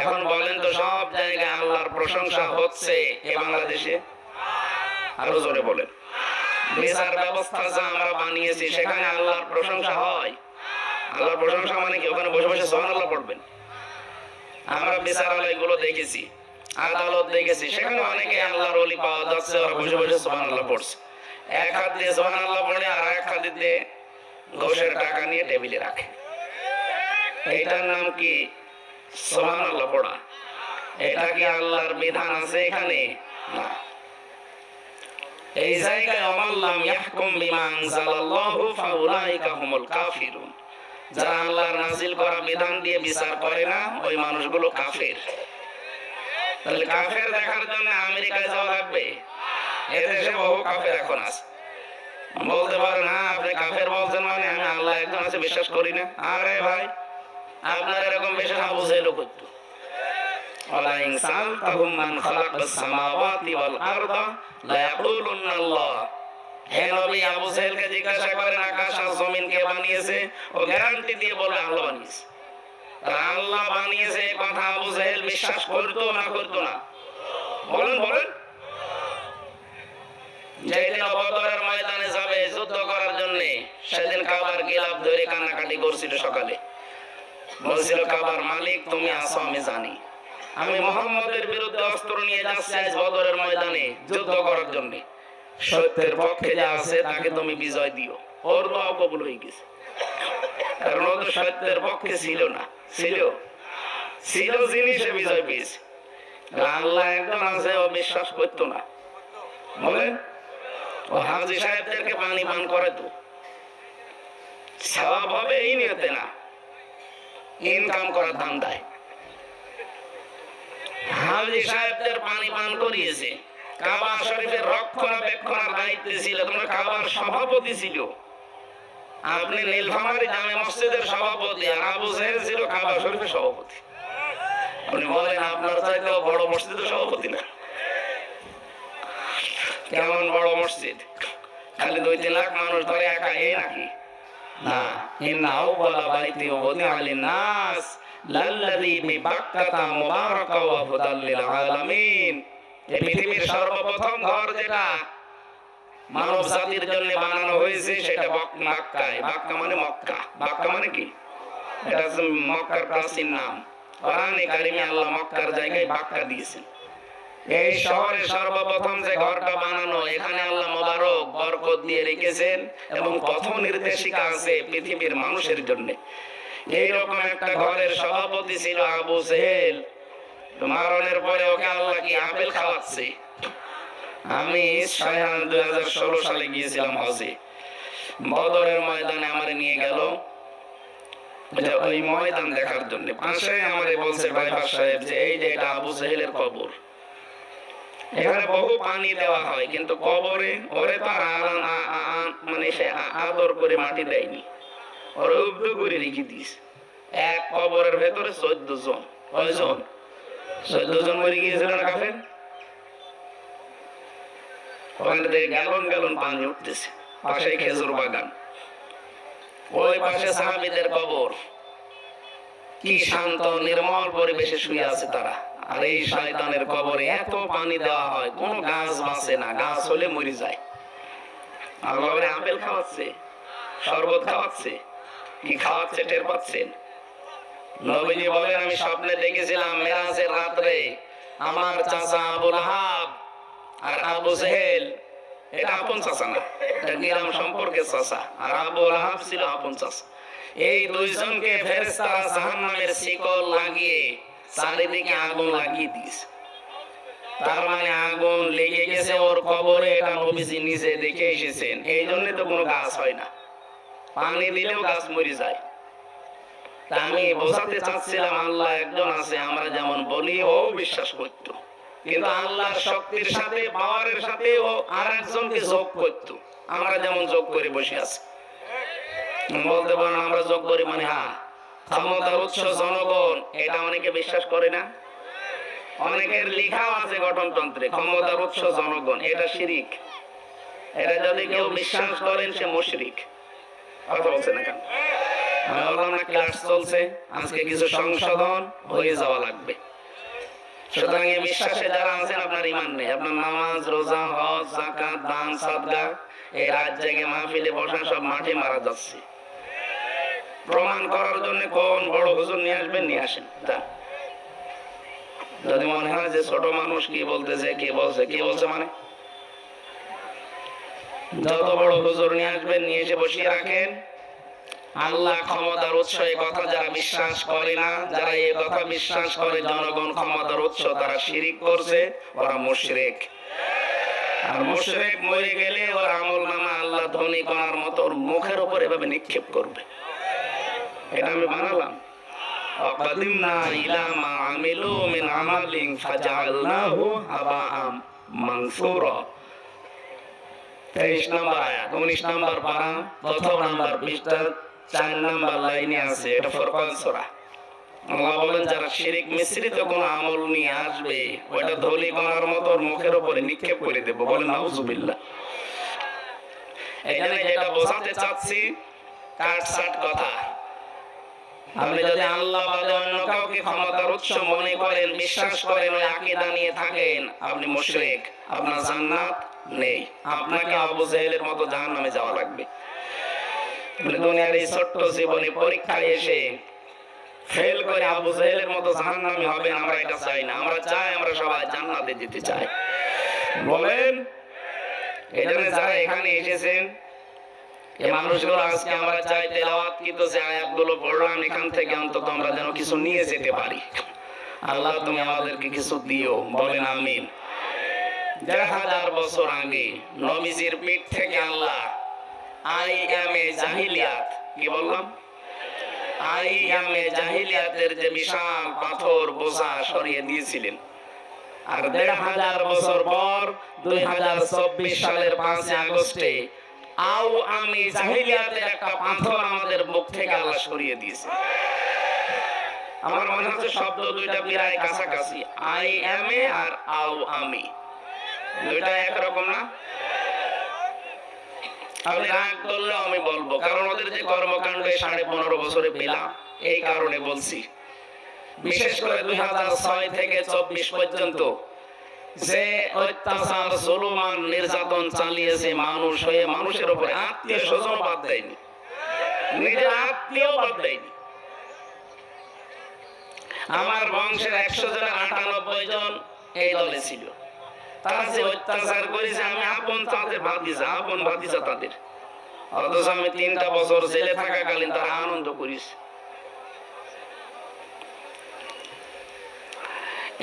এখন বলেন তো, সব জায়গায় আল্লাহর প্রশংসা হচ্ছে এই বাংলাদেশে? আরো জোরে বলেন। বিচার ব্যবস্থা যা আমরা বানিয়েছি সেখানে আল্লাহর প্রশংসা হয়? আল্লাহর প্রশংসা মানে কি ওখানে বসে বসে সুবহানাল্লাহ পড়বেন? আমরা বিচারালয়গুলো দেখেছি, আদালত দেখেছি, সেখানে অনেকে আল্লাহর ওলি পাওয়া যাচ্ছে, ওরা বসে বসে সুবহানাল্লাহ পড়ছে। 1 হাত দিয়ে সুবহানাল্লাহ পড়ে আর 1 হাত দিয়ে ঘোষের টাকা নিয়ে টেবিলে রাখে। এইটার নাম কি সুবহানাল্লাহ পড়া? এটা কি আল্লাহর বিধান আছে এখানে? না। এই জায়গায় আমাল্লাম ইয়াহকুম বিমা আনজালাল্লাহু ফাউলাইকা হুমুল কাফিরুন, যারা আল্লাহর নাযিল করা বিধান দিয়ে বিচার করে না, ওই মানুষগুলো কাফের। তাহলে কাফের দেখার জন্য আমেরিকায় যাওয়া লাগবে? এদেশে বহু কাফের এখন আছে। বলতে পারেন, হ্যাঁ আপনি কাফের বলছেন মানে আমি আল্লাহ একজন আছে বিশ্বাস করি না। আরে ভাই, আপনার এরকম বিশ্বাস আবু জেহেলও করতো। ওয়ালা ইন সাআলতাহুম মান খালাকাস সামাওয়াতি ওয়াল আরদা লা ইয়াকুলুন্না আল্লাহ। হে নবী, আবু জেহেলকে জিজ্ঞাসা করেন আকাশ আর জমিন কে বানিয়েছে, ও গ্যারান্টি দিয়ে বলে আল্লাহ বানিয়েছে। আল্লাহ বানিয়েছে এই কথা আবু জেহেল বিশ্বাস করতো না করতো না? বলেন বলেন। যেদিন বদরের ময়দানে যাবে যুদ্ধ করার জন্য, সেদিন কাবার গিলাফ ধরে কান্নাকাটি করছিল। সকালে বলছিল, কাবার মালিক তুমি আসো, আমি জানি আমি মুহাম্মদের বিরুদ্ধে অস্ত্র নিয়ে যাচ্ছি আজ বদরের ময়দানে যুদ্ধ করার জন্য। সত্যের পক্ষে যে আছে তাকে তুমি বিজয় দিও। ওর দোয়া কবুল হয়ে গেছে, কারণ ও তো সত্যের পক্ষে ছিল না। ছিল? ছিল জিনিসে বিজয় পেয়েছে। আল্লাহ একজন আছে, ও বিশ্বাস করতো না। বলেন, ও হাজী সাহেবদেরকে পানি পান করে তো সওয়াব হবে এই নিয়তে না, ইনকাম করার ধান্দায়। হাজী সাহেবদের পানি পান করিয়েছে, কাবা শরীফের রক্ষণাবেক্ষণের দায়িত্বে ছিল, তোমরা কাবার সভাপতি ছিল। আপনি নীলফামারী জামে মসজিদের সভাপতি, আর আবু জাহেল ছিল কাবা শরীফের সভাপতি। আপনি বলেন আপনার চাইতেও বড় মসজিদের সভাপতি না? কেমন বড় মসজিদ? খালি 2-3 লাখ মানুষ ধরে একা এই নাকি? না, ইন্না আউওয়ালা বাইতি উযিআ লিন-নাস লাল্লাযী বিবাক্কাতা মুবারাকা ওয়া হুদাল লিল আলামিন। এই পৃথিবীর সর্বপ্রথম ঘর যেটা মানব জাতির জন্য বানানো হয়েছে সেটা মক্কায়। মক্কা মানে মক্কা। মক্কা মানে কি? এটা মক্কার প্রাচীন নাম। কোরআনে কারিমে আল্লাহ মক্কার জায়গায় বাক্কা দিয়েছেন। এই শহরে সর্বপ্রথম যে ঘরটা বানানো, এখানে আল্লাহ মোবারক বরকত দিয়ে রেখেছেন এবং পথ নির্দেশিকা আছে পৃথিবীর মানুষের জন্য। এইরকম একটা ঘরের সভাপতি ছিল আবু জেহেল। মরণের পরে ওকে আল্লাহ কি আপেল খাওয়াচ্ছে? আমি 2016 সালে গিয়েছিলাম হজে। বদরের ময়দানে আমারে নিয়ে গেল ওই ময়দান দেখার জন্য। পাশে আমারে বলছে ড্রাইভার সাহেব যে এই যে এটা আবু জেহেলের কবর, এখানে বহু পানি দেওয়া হয়, কিন্তু কবরে ওরে তো মানে সে আদর করে মাটি দেয়নি, ওরে উব্দু করে রেখে দিস। এক কবরের ভেতরে 14 জন। কয়জন? 14 জন মরে গিয়েছিল না কাফের? ওখানে থেকে গ্যালন গ্যালন পানি উঠতেছে, পাশে খেজুর বাগান, ওই পাশে সাহাবীদের কবর। কি শান্ত নির্মল পরিবেশে শুয়ে আছে তারা। আর এই শয়তানের কবরে এত পানি দেওয়া হয়, কোন গাছ বাঁচে না, গাছ হলে মরে যায়। আর কবরে আপেল খাওয়াচ্ছে, শরবত খাওয়াচ্ছে, কি খাওয়াচ্ছে টের পাচ্ছেন? নবীজি বলেন, আমি স্বপ্নে দেখেছিলাম মেরাজের রাত্রে আমার চাচা আবু লাহাব আর আবু জেহেল, এটা আপন চাচা না, এটা গ্রাম সম্পর্কের চাচা, আর আবু লাহাব ছিল আপন চাচা। এই দুইজনকে ফেরেশতারা জাহান্নামের শিকল লাগিয়ে চারিদিকে আগুন লাগিয়ে দিয়েছে। তার মানে আগুন লেগে গেছে ওর কবরে, এটা নবীজি নিজে দেখে এসেছেন। এই জন্য তো কোনো গাছ হয় না, পানি দিলেও গাছ মরে যায়। তা আমি বোঝাতে চাচ্ছিলাম আল্লাহ একজন আছে, আমরা যেমন বলি ও বিশ্বাস করতো, কিন্তু আল্লাহর শক্তির সাথে পাওয়ারের সাথে ও আর একজনকে যোগ করতো। আমরা যেমন যোগ করে বসে আছি, বলতে পারেন আমরা যোগ করি মানে হ্যাঁ ক্ষমতার উৎস জনগণ, এটা অনেকে বিশ্বাস করে না। অনেকের লেখাও আছে গঠনতন্ত্রে ক্ষমতার উৎস জনগণ, এটা শিরিক। এটা যদি কেউ বিশ্বাস করেন সে মুশরিক। কথা বলছে না কেন? আমি বললাম না ক্লাস চলছে, আজকে কিছু সংশোধন হয়ে যাওয়া লাগবে। সুতরাং এই বিশ্বাসে যারা আছেন আপনার ঈমান নেই, আপনার নামাজ রোজা হজ যাকাত দান সাদকা এই রাত জেগে মাহফিলে বসা সব মাঠে মারা যাচ্ছে। প্রমাণ করার জন্য কোন বড় হুজুর নিয়ে আসবেন, নিয়ে আসেন। যদি মনে হয় যে ছোট মানুষ কি বলতেছে, কি বলছে মানে যত বড় হুজুর নিয়ে আসবেন, নিয়ে এসে বসিয়ে রাখেন। আল্লাহ ক্ষমতার উৎস এই কথা যারা বিশ্বাস করে না, যারা এই কথা বিশ্বাস করে জনগণ ক্ষমতার উৎস, তারা শিরিক করছে, ওরা মুশরিক। আর মুশরিক মরে গেলে ওর আমলনামা আল্লাহ ধনী করার মতো ওর মুখের উপর এভাবে নিক্ষেপ করবে। এটা আমি বানালাম। وقدمنا إلى ما عملوا من عمل فجعلناه هباء منثورا। 23 নম্বর আয়াত, 19 নম্বর পারা, প্রথম নম্বর পৃষ্ঠা 4 নম্বর লাইনে আছে। এটা ফুরকান সূরা। আল্লাহ বলেন যারা শিরিক মিশ্রিত কোন আমল নিয়ে আসবে, ওটা ধুলি কণার মতো ওর মুখের উপরে নিক্ষেপ করে দেব। বলেন নাউজুবিল্লাহ। এখানে যেটা বোঝাতে চাচ্ছি কাটছাট কথা। আপনি যদি আল্লাহ বাদে অন্য কাউকে ক্ষমতার উৎস মনে করেন, বিশ্বাস করেন, ওই আকীদা নিয়ে থাকেন, আপনি মুশরিক, আপনার জান্নাত নেই। আপনাকে আবু জেহেলের মতো জাহান্নামে যাওয়া লাগবে। দুনিয়ার এই ছোট্ট জীবনে পরীক্ষায় এসে ফেল করে আবু জেহেলের মতো জাহান্নামে হবেন, আমরা এটা চাই না। আমরা চাই আমরা সবাই জান্নাতে যেতে চাই। বলেন, এজন্য যারা এখানে এসেছেন এই মানুষগুলো আজকে আমরা চাই তেলাওয়াত কিন্তু যে আয়াতগুলো পড়লাম এখান থেকে অন্তত আমরা যেন কিছু নিয়ে যেতে পারি। আল্লাহ তুমি আমাদেরকে কিছু দিও, বলেন আমিন। ১,৫০০ বছর আগে নবীজির পিঠ থেকে আল্লাহ আইয়ামে জাহিলিয়াত, কি বললাম, আইয়ামে জাহিলিয়াতের যে বিশাল পাথর বোঝা সরিয়ে দিয়েছিলেন। আর ১,৫০০ বছর পর ২০২৪ সালের ৫ আগস্টে আও আমি জাহিলিয়াতের একটা পাথর আমাদের মুখ থেকে আল্লাহ সরিয়ে দিয়েছে। আমার মনে হচ্ছে শব্দ দুইটা প্রায় কাছাকাছি, আই এম এ আর আও আমি, দুইটা একরকম না? আপনি রাগ করলেও আমি বলবো, কারণ ওদের যে কর্মকাণ্ড ১৫.৫ বছরে পেলাম, এই কারণে বলছি। বিশেষ করে ২০০৬ থেকে ২৪ পর্যন্ত যে অত্যাচার, জুলুম আর নির্যাতন চালিয়েছে মানুষ হয়ে মানুষের উপরে, আত্মীয় স্বজন বাদ দেয়নি, নিজের আত্মীয় বাদ দেয়নি। আমার বংশের ১০০ জনের ৯৮ জন এই দলে ছিল। তারা যে অত্যাচার করেছে, আমি আপন তাদের ভাতিজা, আপন ভাতিজা তাদের, অথচ আমি ৩টা বছর জেলে থাকাকালীন তারা আনন্দ করিস।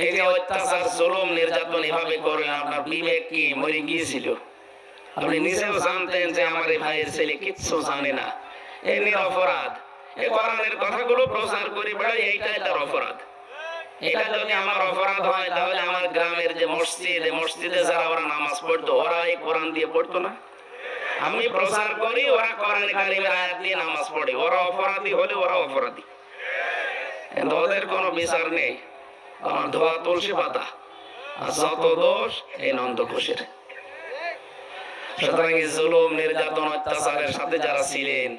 এই যে অত্যাচার, জুলুম, নির্যাতন এভাবে করে আপনার বিবেক কি মরে গিয়েছিল? আপনি নিজেও জানতেন যে আমার এই ভাইয়ের ছেলে কিচ্ছু জানে না, এই নিরপরাধ, এই কোরআনের কথাগুলো প্রচার করে বেড়ায়, এইটাই তার অপরাধ। এটা যদি আমার অপরাধ হয়, তাহলে আমার গ্রামের যে মসজিদ, এই মসজিদে যারা ওরা নামাজ পড়তো, ওরা এই কোরআন দিয়ে পড়তো না? আমি প্রচার করি, ওরা কোরআন কারিমের আয়াত দিয়ে নামাজ পড়ে, ওরা অপরাধী হলে ওরা অপরাধী, কিন্তু ওদের কোনো বিচার নেই। আমার ধোয়া তুলসী পাতা, আর যত দোষ এই নন্দঘোষের। সুতরাং জুলুম, নির্যাতন, অত্যাচারের সাথে যারা ছিলেন,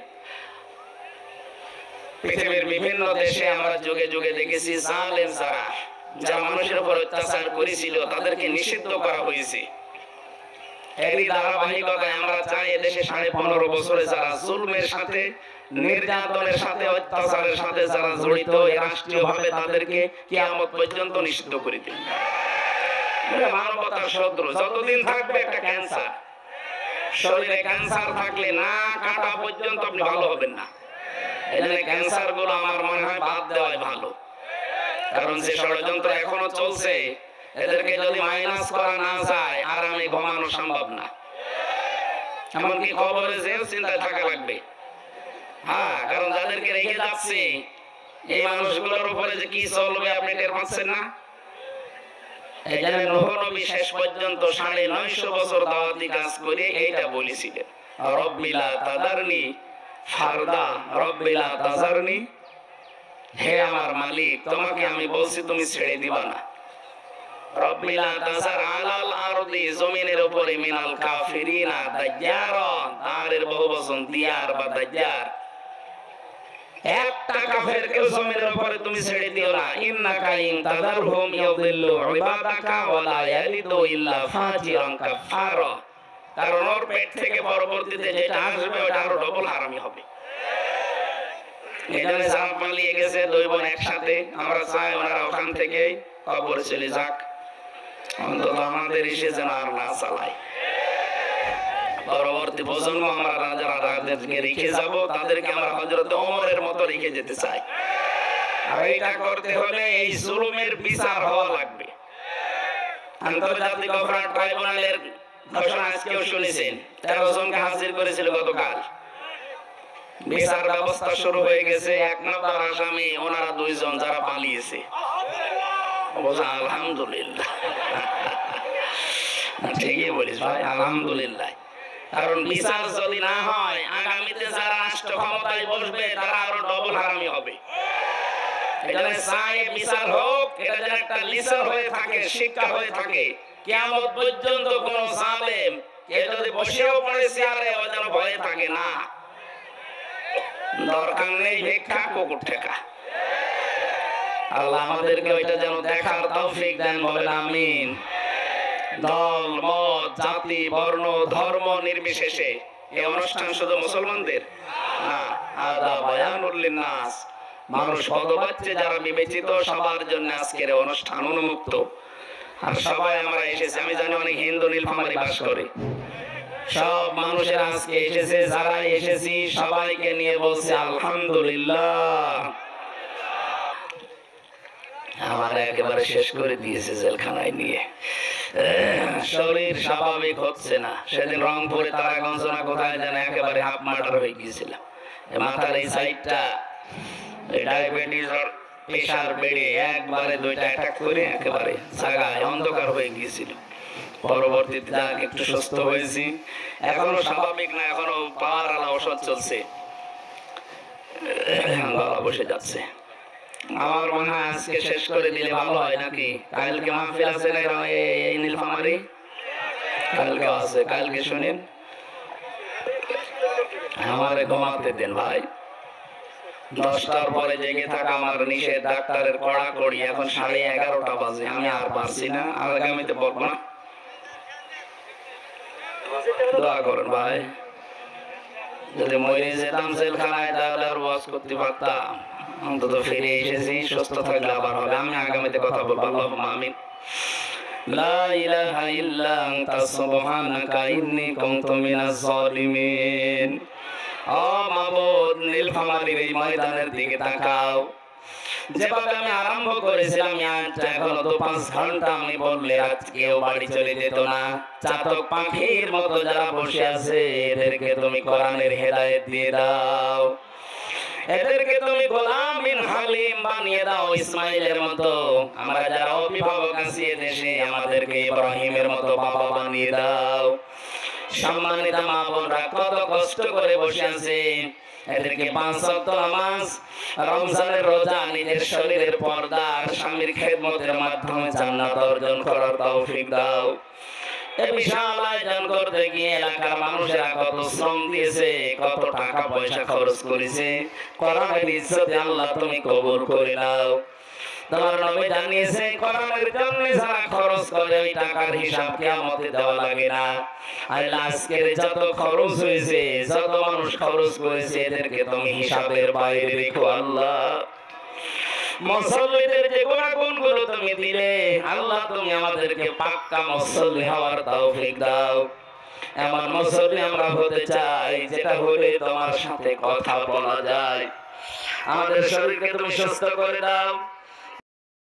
পৃথিবীর বিভিন্ন দেশে আমরা যুগে যুগে দেখেছি, জালেম যারা মানুষের উপর অত্যাচার করেছিল তাদেরকে নিষিদ্ধ করা হয়েছে। এরই ধারাবাহিকতায় আমরা চাই এদেশে ১৫.৫ বছরে যারা জুলমের সাথে, নির্যাতনের সাথে, অত্যাচারের সাথে যারা জড়িত, রাষ্ট্রীয়ভাবে তাদেরকে কিয়ামত পর্যন্ত নিষিদ্ধ করে দিন। মানবতার শত্রু যতদিন থাকবে একটা ক্যান্সার, শরীরে ক্যান্সার থাকলে না কাটা পর্যন্ত আপনি ভালো হবেন না। এই জন্য ক্যান্সার গুলো আমার মনে হয় বাদ দেওয়াই ভালো, কারণ যে ষড়যন্ত্র এখনো চলছে, এদেরকে যদি মাইনাস করা না যায় আরামে ঘুমানো সম্ভব না। এমনকি খবরে যেও চিন্তায় থাকা লাগবে। হ্যাঁ, কারণ যাদেরকে রেখে যাচ্ছে, এই মানুষগুলোর উপরে যে কি চলবে আপনি টের পাচ্ছেন না। এই জন্য নূহ নবী শেষ পর্যন্ত ৯৫০ বছর দাওয়াতি কাজ করে এইটা বলেছিলেন, রব্বিলা তাদারনি ফারদা, রব্বিলা তাজারনি, হে আমার মালিক, তোমাকে আমি বলছি তুমি ছেড়ে দিবা না। রব্বিলা তাজার আলাল আরদি, জমিনের উপরে মিনাল কাফিরিনা দাজ্জারান, দারের বহুবচন দিয়ার বা দাজ্জার, একটা কাফেরকেও জমিনের উপরে তুমি ছেড়ে দিও না। ইন্নাকা ইন তাদারহুম ইউদিল্লু ইবাদাকা ওয়া লা ইয়ালিদু ইল্লা ফাজিরান কাফারা, কারণ ওর পেট থেকে পরবর্তীতে যেটা আসবে ওটা আরো ডবল হারামি হবে। এখানে যারা পালিয়ে গেছে ২ বোন একসাথে, আমরা চাই ওনারা ওখান থেকে কবরে চলে যাক, অন্তত আমাদের এসে যেন আর না চালায়। পরবর্তী প্রজন্ম আমরা যারা তাদেরকে রেখে যাব, তাদেরকে আমরা হযরত ওমরের মতো রেখে যেতে চাই। আর এটা করতে হলে এই জুলুমের বিচার হওয়া লাগবে। আন্তর্জাতিক অপরাধ ট্রাইব্যুনালের ঘোষণা আজকেও শুনেছেন, ১৩ জনকে হাজির করেছিল গতকাল। বিচার ব্যবস্থা শুরু হয়ে গেছে। ১ নম্বর আসামি ওনারা ২ জন যারা পালিয়েছে। আলহামদুলিল্লাহ, ঠিকই বলিস ভাই, আলহামদুলিল্লাহ। কারণ বিচার যদি না হয়, আগামীতে যারা রাষ্ট্র ক্ষমতায় বসবে তারা আরো ডবল হারামি হবে। এখানে চাই বিচার হোক, এটা যেন একটা লিসার হয়ে থাকে, শিক্ষা হয়ে থাকে, কিয়ামত পর্যন্ত কোন জালেম কেউ যদি বসেও পড়ে চেয়ারে, ও যেন ভয়ে থাকে না। দরকার নেই ভিক্ষা, কুকুর ঠেকা। আল্লাহ আমাদেরকে ওইটা যেন দেখার তৌফিক দেন, বলেন আমিন। দল, মত, জাতি, বর্ণ, ধর্ম নির্বিশেষে এই অনুষ্ঠান শুধু মুসলমানদের না, আদা বায়ানুল লিন্নাস, মানুষ পদবাচ্চে যারা বিবেচিত সবার জন্য আজকের অনুষ্ঠান উন্মুক্ত। আর সবাই আমরা এসেছি, আমি জানি অনেক হিন্দু নীলফামারী বাস করে, সব মানুষের আজকে এসেছে, যারা এসেছি সবাইকে নিয়ে বলছে আলহামদুলিল্লাহ। আমার একেবারে শেষ করে দিয়েছে জেলখানায় নিয়ে। শরীর স্বাভাবিক হচ্ছে না। সেদিন রংপুরে তারাগঞ্জ না কোথায় যেন একেবারে হাফ মার্টার হয়ে গিয়েছিলাম। মাথার এই সাইডটা ডায়াবেটিস আর প্রেশার বেড়ে একবারে দুইটা অ্যাটাক করে একেবারে জায়গায় অন্ধকার হয়ে গিয়েছিল। পরবর্তীতে যাক একটু সুস্থ হয়েছি, এখনো স্বাভাবিক না, এখনো পাওয়ার আলা ওষুধ চলছে, গলা বসে যাচ্ছে। আমার মনে হয় আজকে শেষ করে দিলে ভালো হয় নাকি? কালকে মাহফিল আছে না এই নীলফামারী? কালকে আছে, কালকে শুনেন। আমারে ঘুমাতে দেন ভাই, 10টার পরে জেগে থাকা আমার নিষেধ, ডাক্তারের কড়াকড়ি। এখন 11:30 বাজে, আমি আর পারছি না, আগামীতে পড়বো না। দোয়া করেন ভাই, যদি মরে যেতাম জেলখানায় তাহলে আর ওয়াজ করতে পারতাম। অন্তত ফিরে এসেছি, সুস্থ থাকলে আবার হবে। আমি আগামীতে কথা বলবো। আল্লাহুম্মা আমিন। লা ইলাহা ইল্লা আনতা সুবহানাকা ইন্নী কুনতু মিনাজ জালিমিন। ও মাবুদ, নীলফামারীর এই ময়দানের দিকে তাকাও। যেভাবে আমি আরম্ভ করেছিলাম, এখনো 2-5 ঘন্টা আমি বললে আজ কেউ বাড়ি চলে যেত না। চাতক পাখির মতো যারা বসে আছে, এদেরকে তুমি কোরআনের হেদায়েত দিয়ে দাও। এদেরকে তুমি গোলামিন হালিম বানিয়ে দাও ইসমাইলের মতো। আমরা যারা অভিভাবক আছি দেশে, আমাদেরকে ইব্রাহিমের মতো বাবা বানিয়ে দাও। সম্মানিত মা বোনরা কত কষ্ট করে বসে আছে, এদেরকে 5 ওয়াক্ত নামাজ, রমজানের রোজা, নিজের শরীরের পর্দা আর স্বামীর খেদমতের মাধ্যমে জান্নাত অর্জন করার তৌফিক দাও। এই বিশাল আয়োজন করতে গিয়ে এলাকার মানুষেরা কত শ্রম দিয়েছে, কত টাকা পয়সা খরচ করেছে। কোরআনের ইজ্জতে আল্লাহ তুমি কবুল করে নাও। তোমার নবী জানিয়েছে, কোরআনের জন্য যারা খরচ করে ওই টাকার হিসাব কিয়ামতে দেওয়া লাগে না। আল্লাহ আজকের যত খরচ হয়েছে, যত মানুষ খরচ করেছে, এদেরকে তুমি হিসাবের বাইরে রেখো আল্লাহ। মুসল্লিদের যে গুণাগুণগুলো তুমি দিলে, আল্লাহ তুমি আমাদেরকে পাক্কা মুসল্লি হওয়ার তৌফিক দাও। এমন মুসল্লি আমরা হতে চাই যেটা হলে তোমার সাথে কথা বলা যায়। আমাদের শরীরকে তুমি সুস্থ করে দাও।